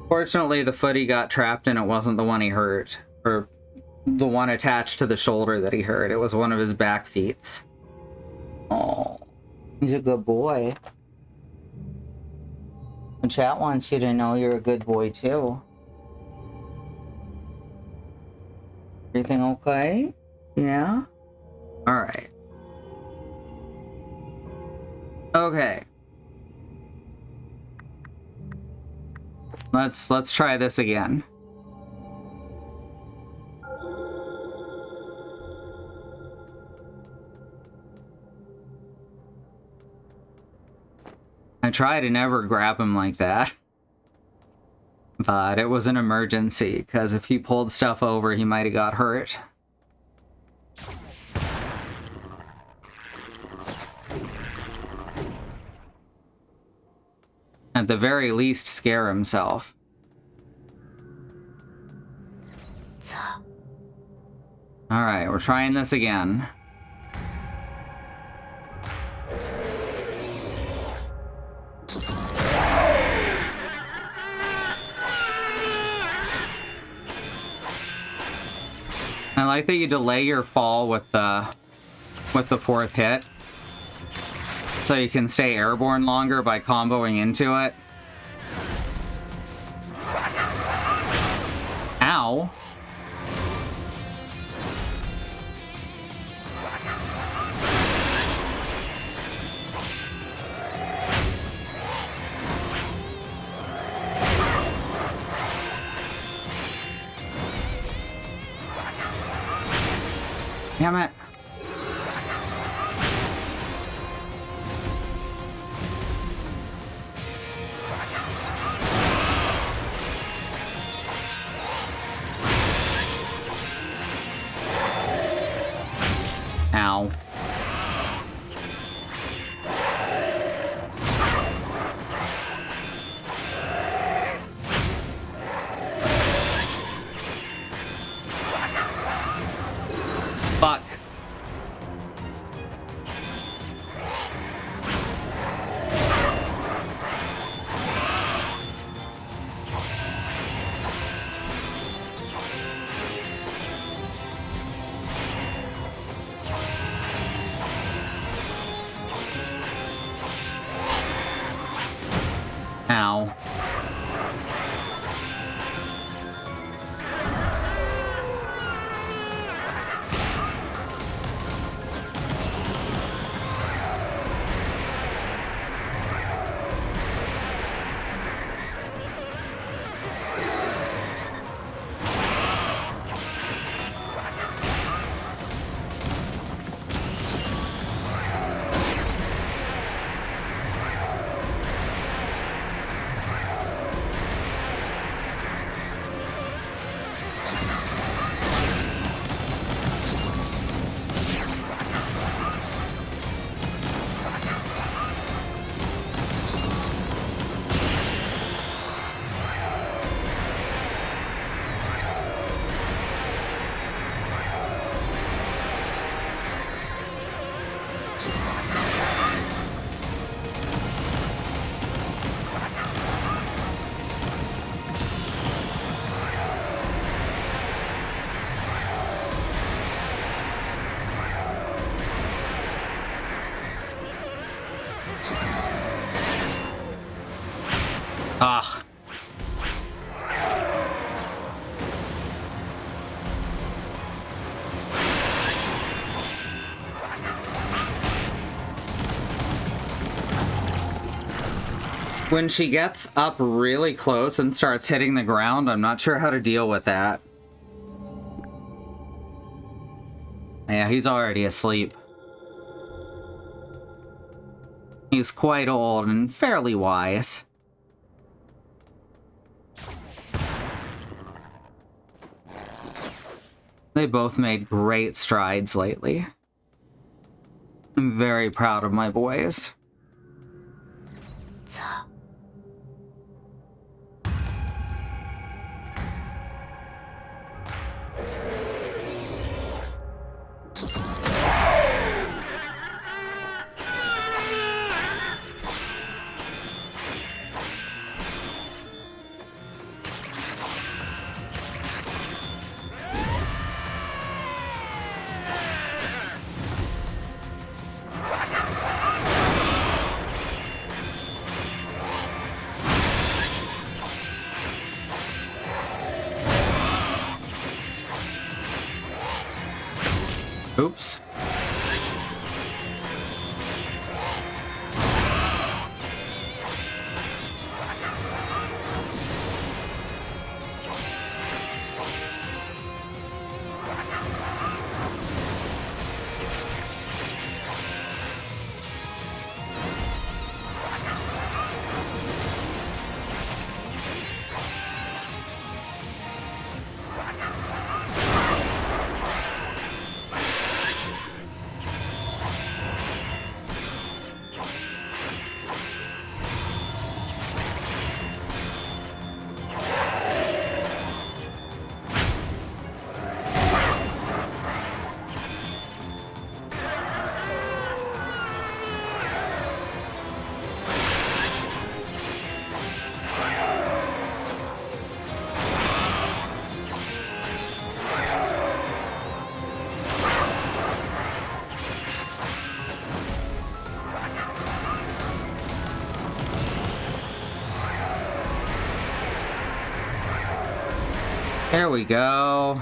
Fortunately, the foot he got trapped in, it wasn't the one he hurt. Or the one attached to the shoulder that he hurt. It was one of his back feet. Oh, he's a good boy. The chat wants you to know you're a good boy, too. Everything okay? Yeah? Alright. Okay. Let's try this again. I try to never grab him like that. But it was an emergency, because if he pulled stuff over, he might have got hurt. At the very least, scare himself. Alright, we're trying this again. I like that you delay your fall with the fourth hit, so you can stay airborne longer by comboing into it. Ow. Damn it. Ow. Fuck. Ow. Ah. When she gets up really close and starts hitting the ground, I'm not sure how to deal with that. Yeah, he's already asleep. He's quite old and fairly wise. They both made great strides lately. I'm very proud of my boys. Oops. There we go.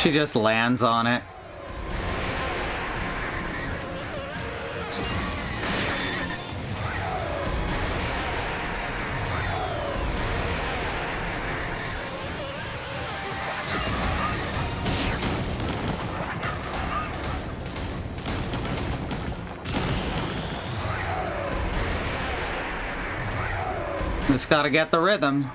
She just lands on it. Just gotta get the rhythm.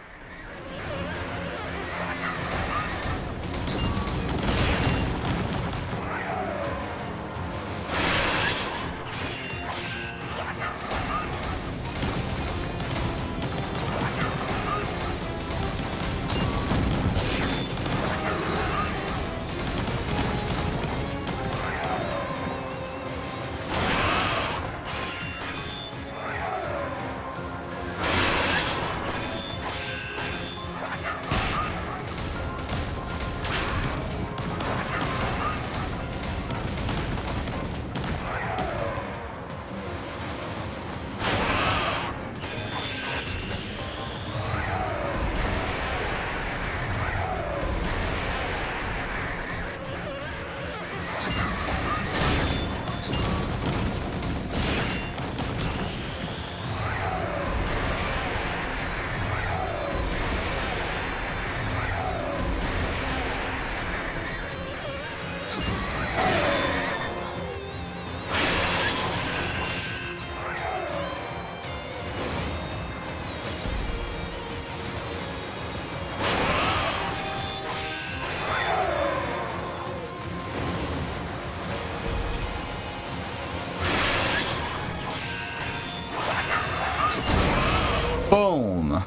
Boom.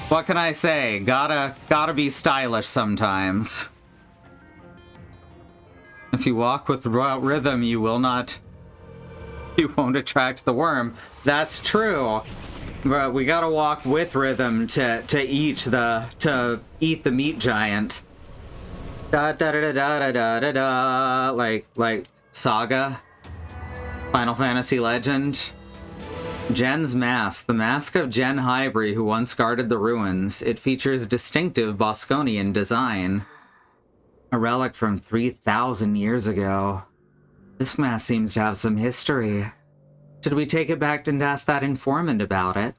What can I say? Gotta be stylish sometimes. If you walk without rhythm, you won't attract the worm. That's true. But we gotta walk with rhythm to eat the meat giant. Da da da da da da da da, like Saga, Final Fantasy Legend. Jen's mask, the mask of Jen Hybri, who once guarded the ruins. It features distinctive Bosconian design. A relic from 3,000 years ago. This mask seems to have some history. Should we take it back and ask that informant about it?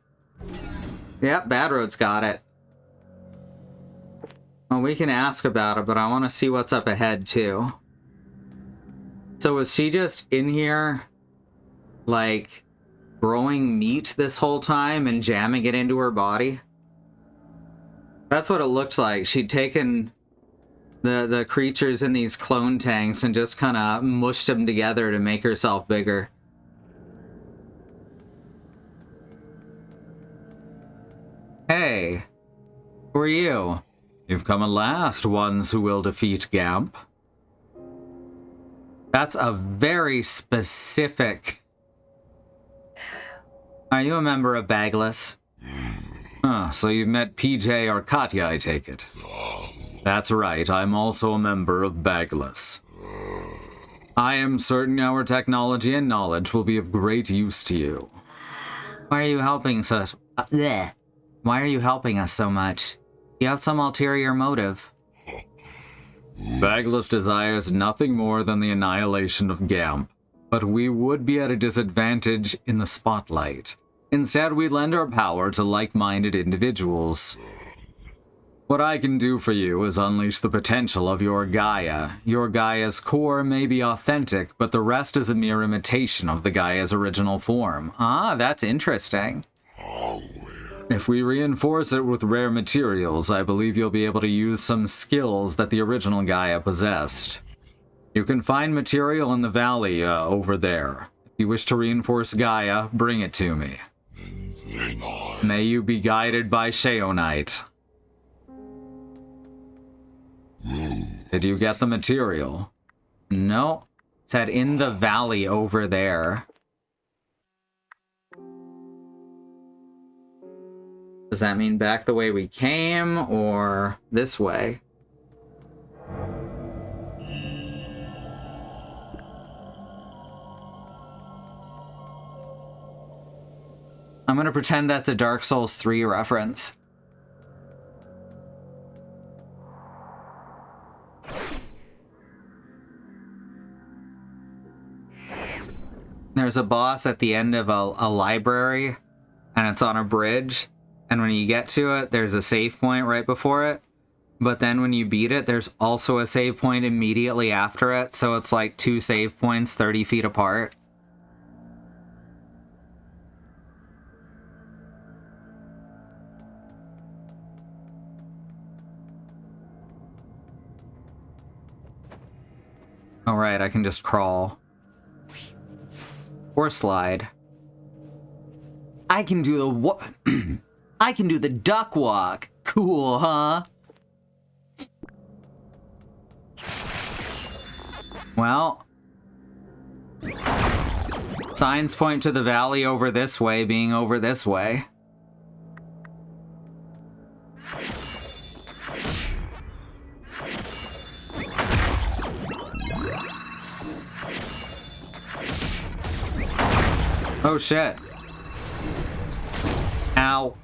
Yep, Bad Road's got it. Well, we can ask about it, but I want to see what's up ahead, too. So was she just in here, like, growing meat this whole time and jamming it into her body? That's what it looks like. She'd taken the creatures in these clone tanks and just kind of mushed them together to make herself bigger. Hey, who are you? You've come at last, ones who will defeat Gamp. That's a very specific... Are you a member of Bagless? So you've met PJ or Katya, I take it. That's right, I'm also a member of Bagless. I am certain our technology and knowledge will be of great use to you. Why are you helping us? Why are you helping us so much? You have some ulterior motive. Bagless desires nothing more than the annihilation of Gamp, but we would be at a disadvantage in the spotlight. Instead, we lend our power to like-minded individuals. What I can do for you is unleash the potential of your Gaia. Your Gaia's core may be authentic, but the rest is a mere imitation of the Gaia's original form. Ah, that's interesting. If we reinforce it with rare materials, I believe you'll be able to use some skills that the original Gaia possessed. You can find material in the valley over there. If you wish to reinforce Gaia, bring it to me. May you be guided by Sheonite. Did you get the material? No. It said in the valley over there. Does that mean back the way we came, or this way? I'm gonna pretend that's a Dark Souls 3 reference. There's a boss at the end of a library, and it's on a bridge. And when you get to it, there's a save point right before it. But then when you beat it, there's also a save point immediately after it. So it's like 2 save points 30 feet apart. Alright, I can just crawl. Or slide. I can do the I can do the duck walk. Cool, huh? Well, signs point to the valley over this way being over this way. Oh shit. Ow.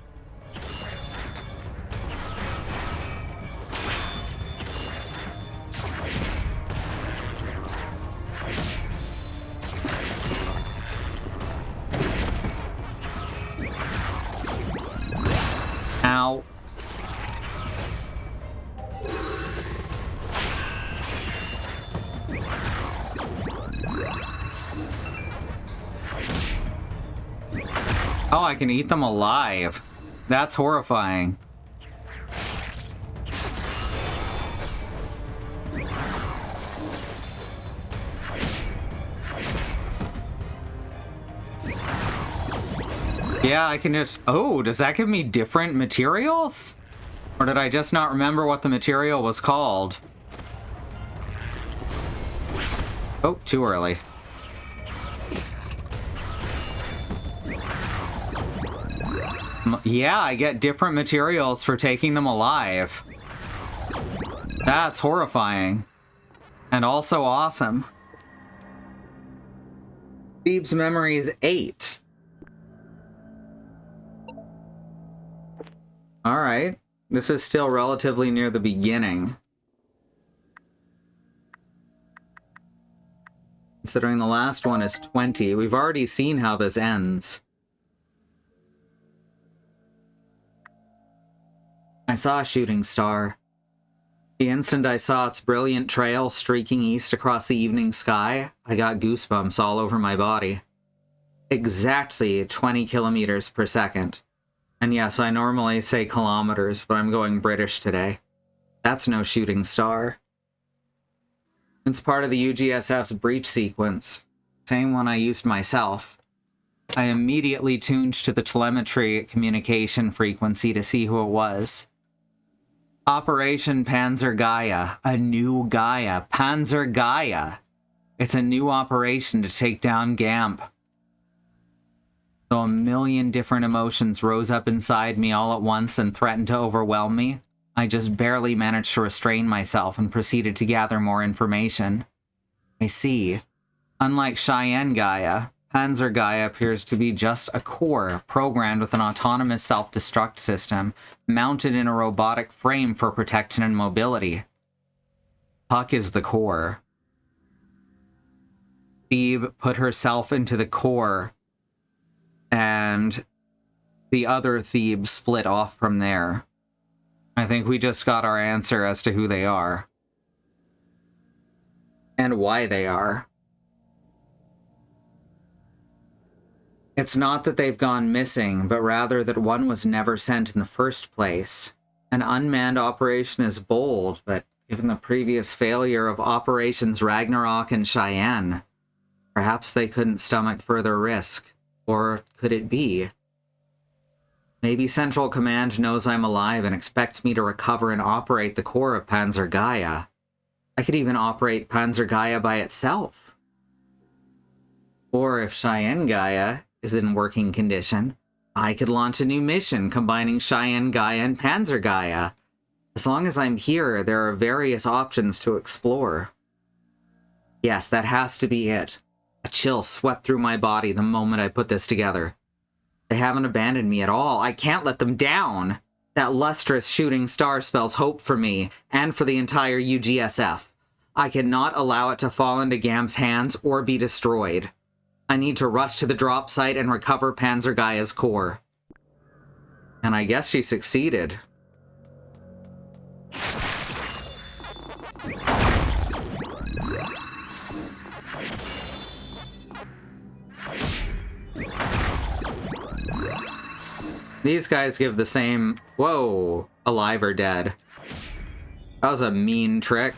Ow. Oh, I can eat them alive. That's horrifying. Yeah, I can just... Oh, does that give me different materials? Or did I just not remember what the material was called? Oh, too early. Yeah, I get different materials for taking them alive. That's horrifying. And also awesome. Thebes Memories 8. Alright. This is still relatively near the beginning. Considering the last one is 20, we've already seen how this ends. I saw a shooting star. The instant I saw its brilliant trail streaking east across the evening sky, I got goosebumps all over my body. Exactly 20 kilometers per second. And yes, I normally say kilometers, but I'm going British today. That's no shooting star. It's part of the UGSF's breach sequence. Same one I used myself. I immediately tuned to the telemetry communication frequency to see who it was. Operation Panzer Gaia. A new Gaia. Panzer Gaia. It's a new operation to take down GAMP. So a million different emotions rose up inside me all at once and threatened to overwhelm me. I just barely managed to restrain myself and proceeded to gather more information. I see. Unlike Cheyenne Gaia, Panzer Gaia appears to be just a core programmed with an autonomous self-destruct system mounted in a robotic frame for protection and mobility. Puck is the core. Thebe put herself into the core, and the other Thebe split off from there. I think we just got our answer as to who they are. And why they are. It's not that they've gone missing, but rather that one was never sent in the first place. An unmanned operation is bold, but given the previous failure of Operations Ragnarok and Cheyenne, perhaps they couldn't stomach further risk. Or could it be? Maybe Central Command knows I'm alive and expects me to recover and operate the core of Panzer Gaia. I could even operate Panzer Gaia by itself. Or if Cheyenne Gaia is in working condition, I could launch a new mission combining Cheyenne Gaia and Panzer Gaia. As long as I'm here, there are various options to explore. Yes, that has to be it. A chill swept through my body the moment I put this together. They haven't abandoned me at all. I can't let them down. That lustrous shooting star spells hope for me, and for the entire UGSF. I cannot allow it to fall into GAM's hands or be destroyed. I need to rush to the drop site and recover Panzer Gaia's core. And I guess she succeeded. These guys give the same, whoa, alive or dead. That was a mean trick.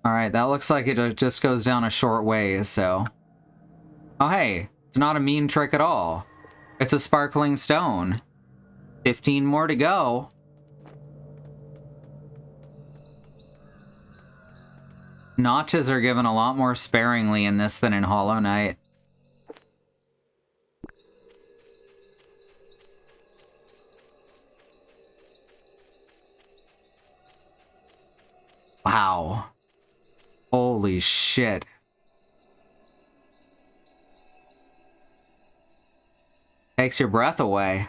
Alright, that looks like it just goes down a short ways, so... Oh hey, it's not a mean trick at all. It's a sparkling stone. 15 more to go. Notches are given a lot more sparingly in this than in Hollow Knight. Wow. Holy shit. Takes your breath away.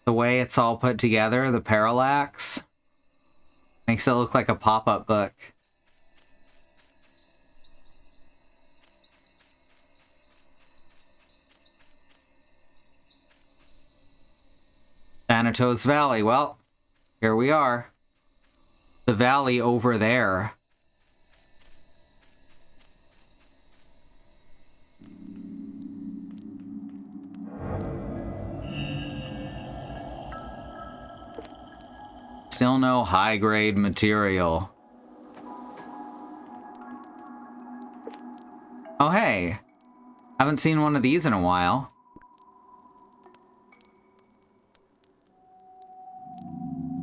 The way it's all put together, the parallax, makes it look like a pop-up book. Thanatos Valley, well, here we are. The valley over there. Still no high-grade material. Oh, hey. Haven't seen one of these in a while.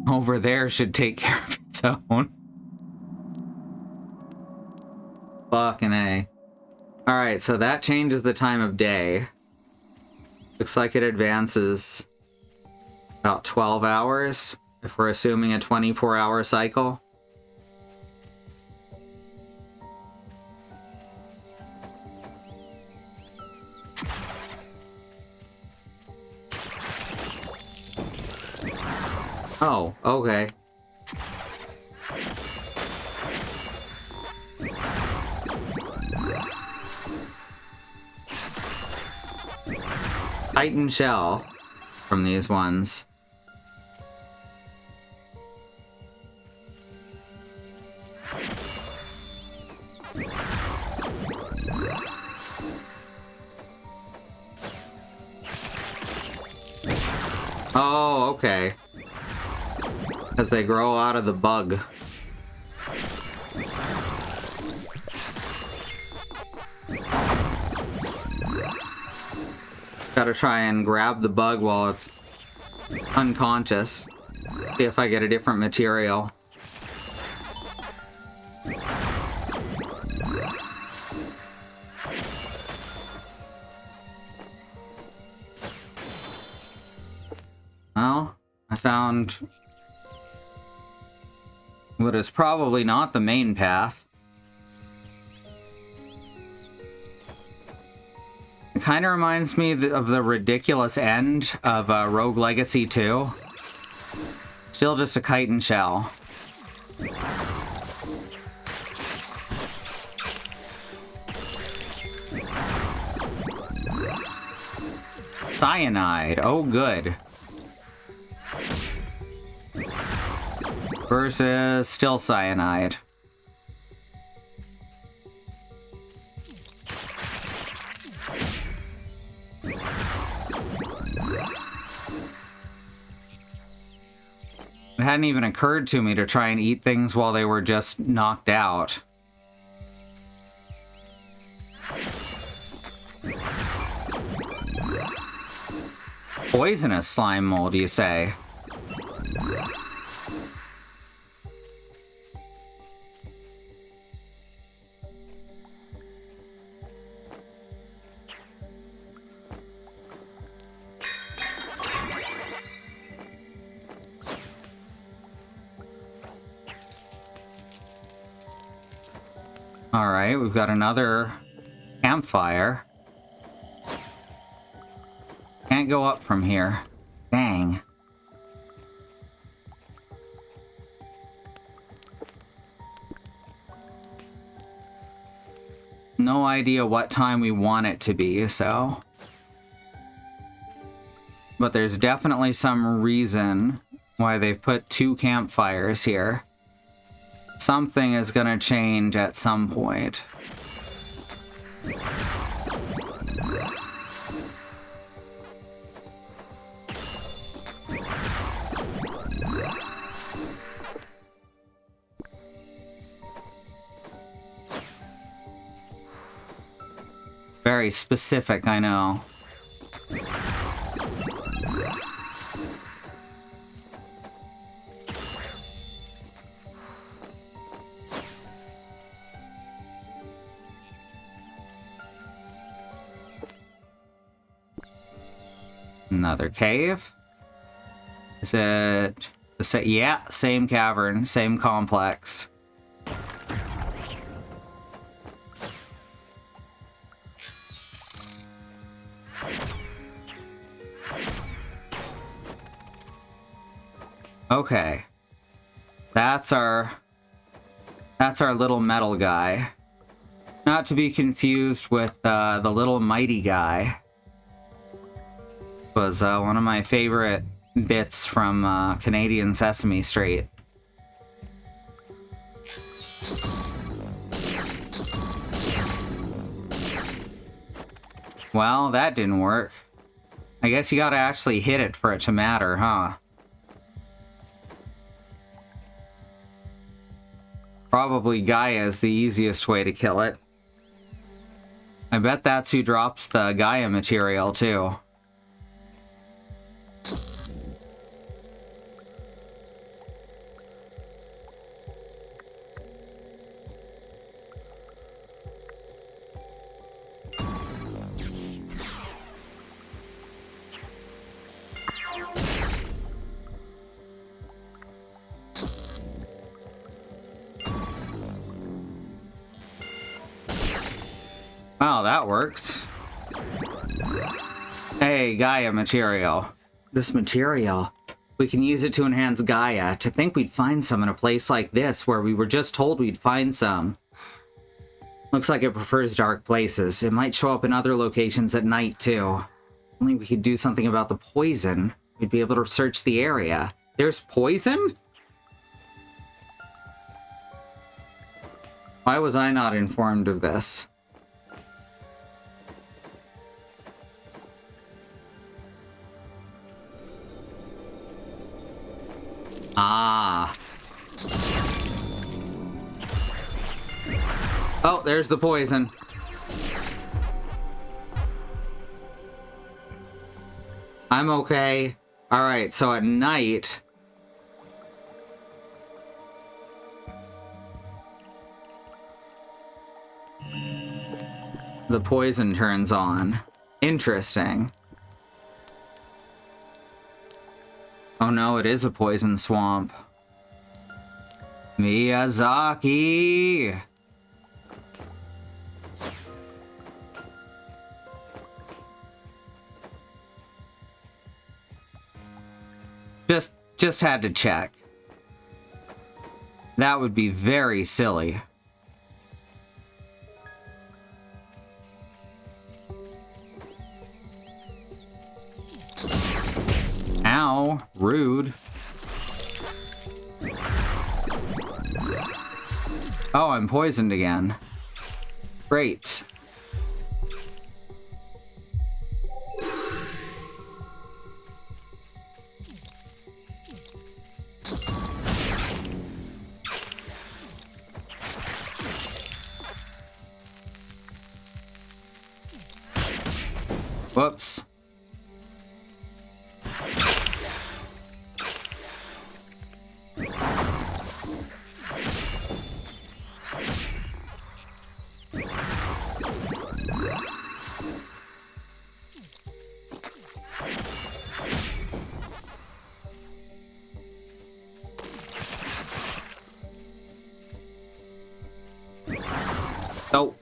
Over there should take care of its own. Fucking A. Alright, so that changes the time of day. Looks like it advances about 12 hours, if we're assuming a 24-hour cycle. Oh, okay. Titan shell from these ones. Oh, okay. As they grow out of the bug. Gotta try and grab the bug while it's unconscious. See if I get a different material. Well, I found what is probably not the main path. It kind of reminds me of the ridiculous end of Rogue Legacy 2. Still just a kite and shell. Cyanide. Oh, good. Versus still cyanide. It hadn't even occurred to me to try and eat things while they were just knocked out. Poisonous slime mold, you say? Alright, we've got another campfire. Can't go up from here. Dang. No idea what time we want it to be, so... But there's definitely some reason why they've put 2 campfires here. Something is gonna change at some point. Very specific, I know. Another cave. Is it the same? Yeah, same cavern, same complex. Okay. That's our little metal guy. Not to be confused with the little mighty guy. Was one of my favorite bits from Canadian Sesame Street. Well, that didn't work. I guess you gotta actually hit it for it to matter, huh? Probably Gaia is the easiest way to kill it. I bet that's who drops the Gaia material, too. Wow, that works. Hey, Gaia material. This material, we can use it to enhance Gaia. To think we'd find some in a place like this where we were just told we'd find some. Looks like it prefers dark places. It might show up in other locations at night, too. Only we could do something about the poison. We'd be able to search the area. There's poison? Why was I not informed of this? Ah. Oh, there's the poison. I'm okay. Alright, so at night... the poison turns on. Interesting. Oh no, it is a poison swamp. Miyazaki! Just had to check. That would be very silly. Ow, rude. Oh, I'm poisoned again. Great. Whoops. Oh.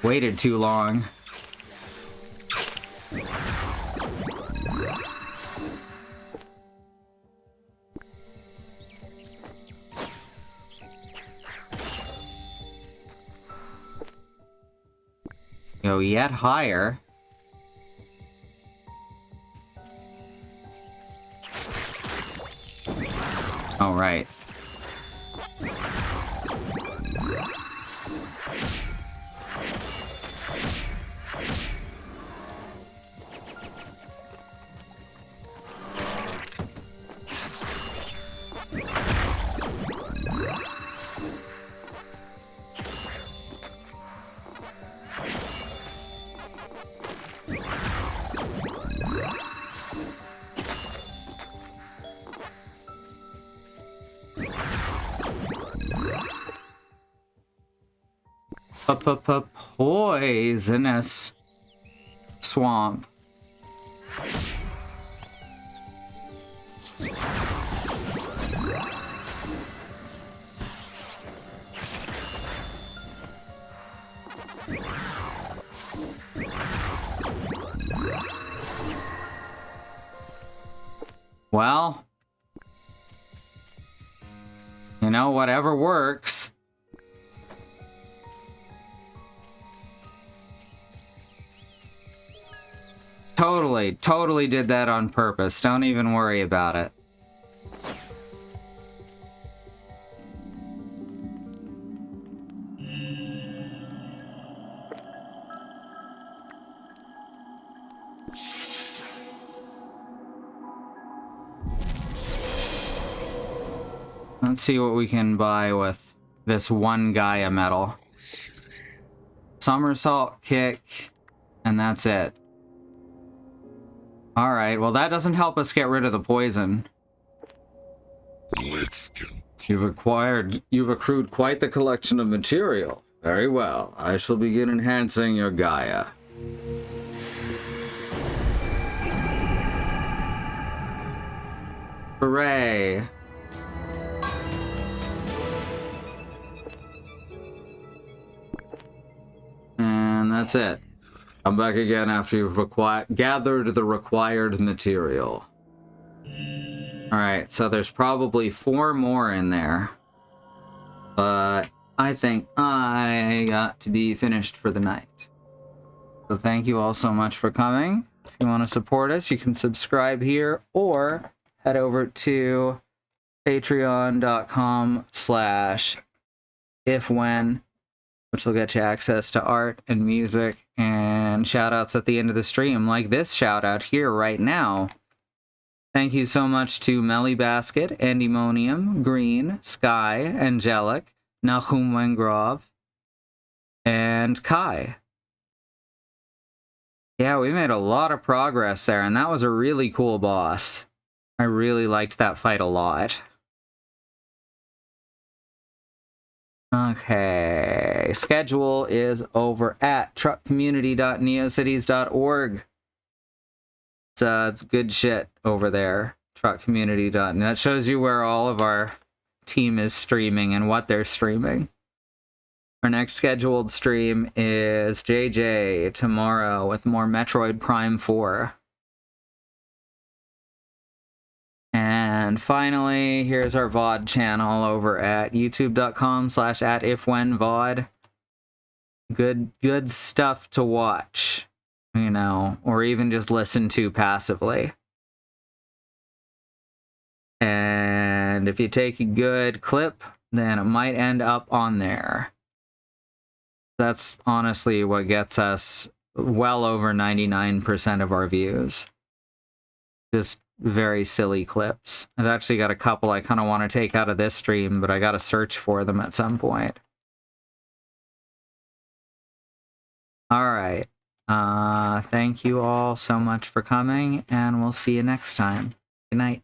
Waited too long. Go yet higher. All right. Poisonous swamp. Well, you know, whatever works. Totally did that on purpose. Don't even worry about it. Let's see what we can buy with this one Gaia medal. Somersault kick, and that's it. Alright, well that doesn't help us get rid of the poison. Let's go. You've accrued quite the collection of material. Very well. I shall begin enhancing your Gaia. Hooray! And that's it. Come back again after you've gathered the required material. Alright, so there's probably 4 more in there. But I think I got to be finished for the night. So thank you all so much for coming. If you want to support us, you can subscribe here or head over to patreon.com/ifwhen, which will get you access to art and music and shout-outs at the end of the stream, like this shout-out here right now. Thank you so much to Melly Basket, Endemonium, Green, Sky, Angelic, Nahum Wengrov, and Kai. Yeah, we made a lot of progress there, and that was a really cool boss. I really liked that fight a lot. Okay, schedule is over at truckcommunity.neocities.org. It's good shit over there, truckcommunity.net. That shows you where all of our team is streaming and what they're streaming. Our next scheduled stream is JJ tomorrow with more Metroid Prime 4. And finally, here's our VOD channel over at youtube.com/@ifwhenvod. Good stuff to watch, you know, or even just listen to passively. And if you take a good clip, then it might end up on there. That's honestly what gets us well over 99% of our views. Just very silly clips. I've actually got a couple I kind of want to take out of this stream, but I got to search for them at some point. All right. Thank you all so much for coming, and we'll see you next time. Good night.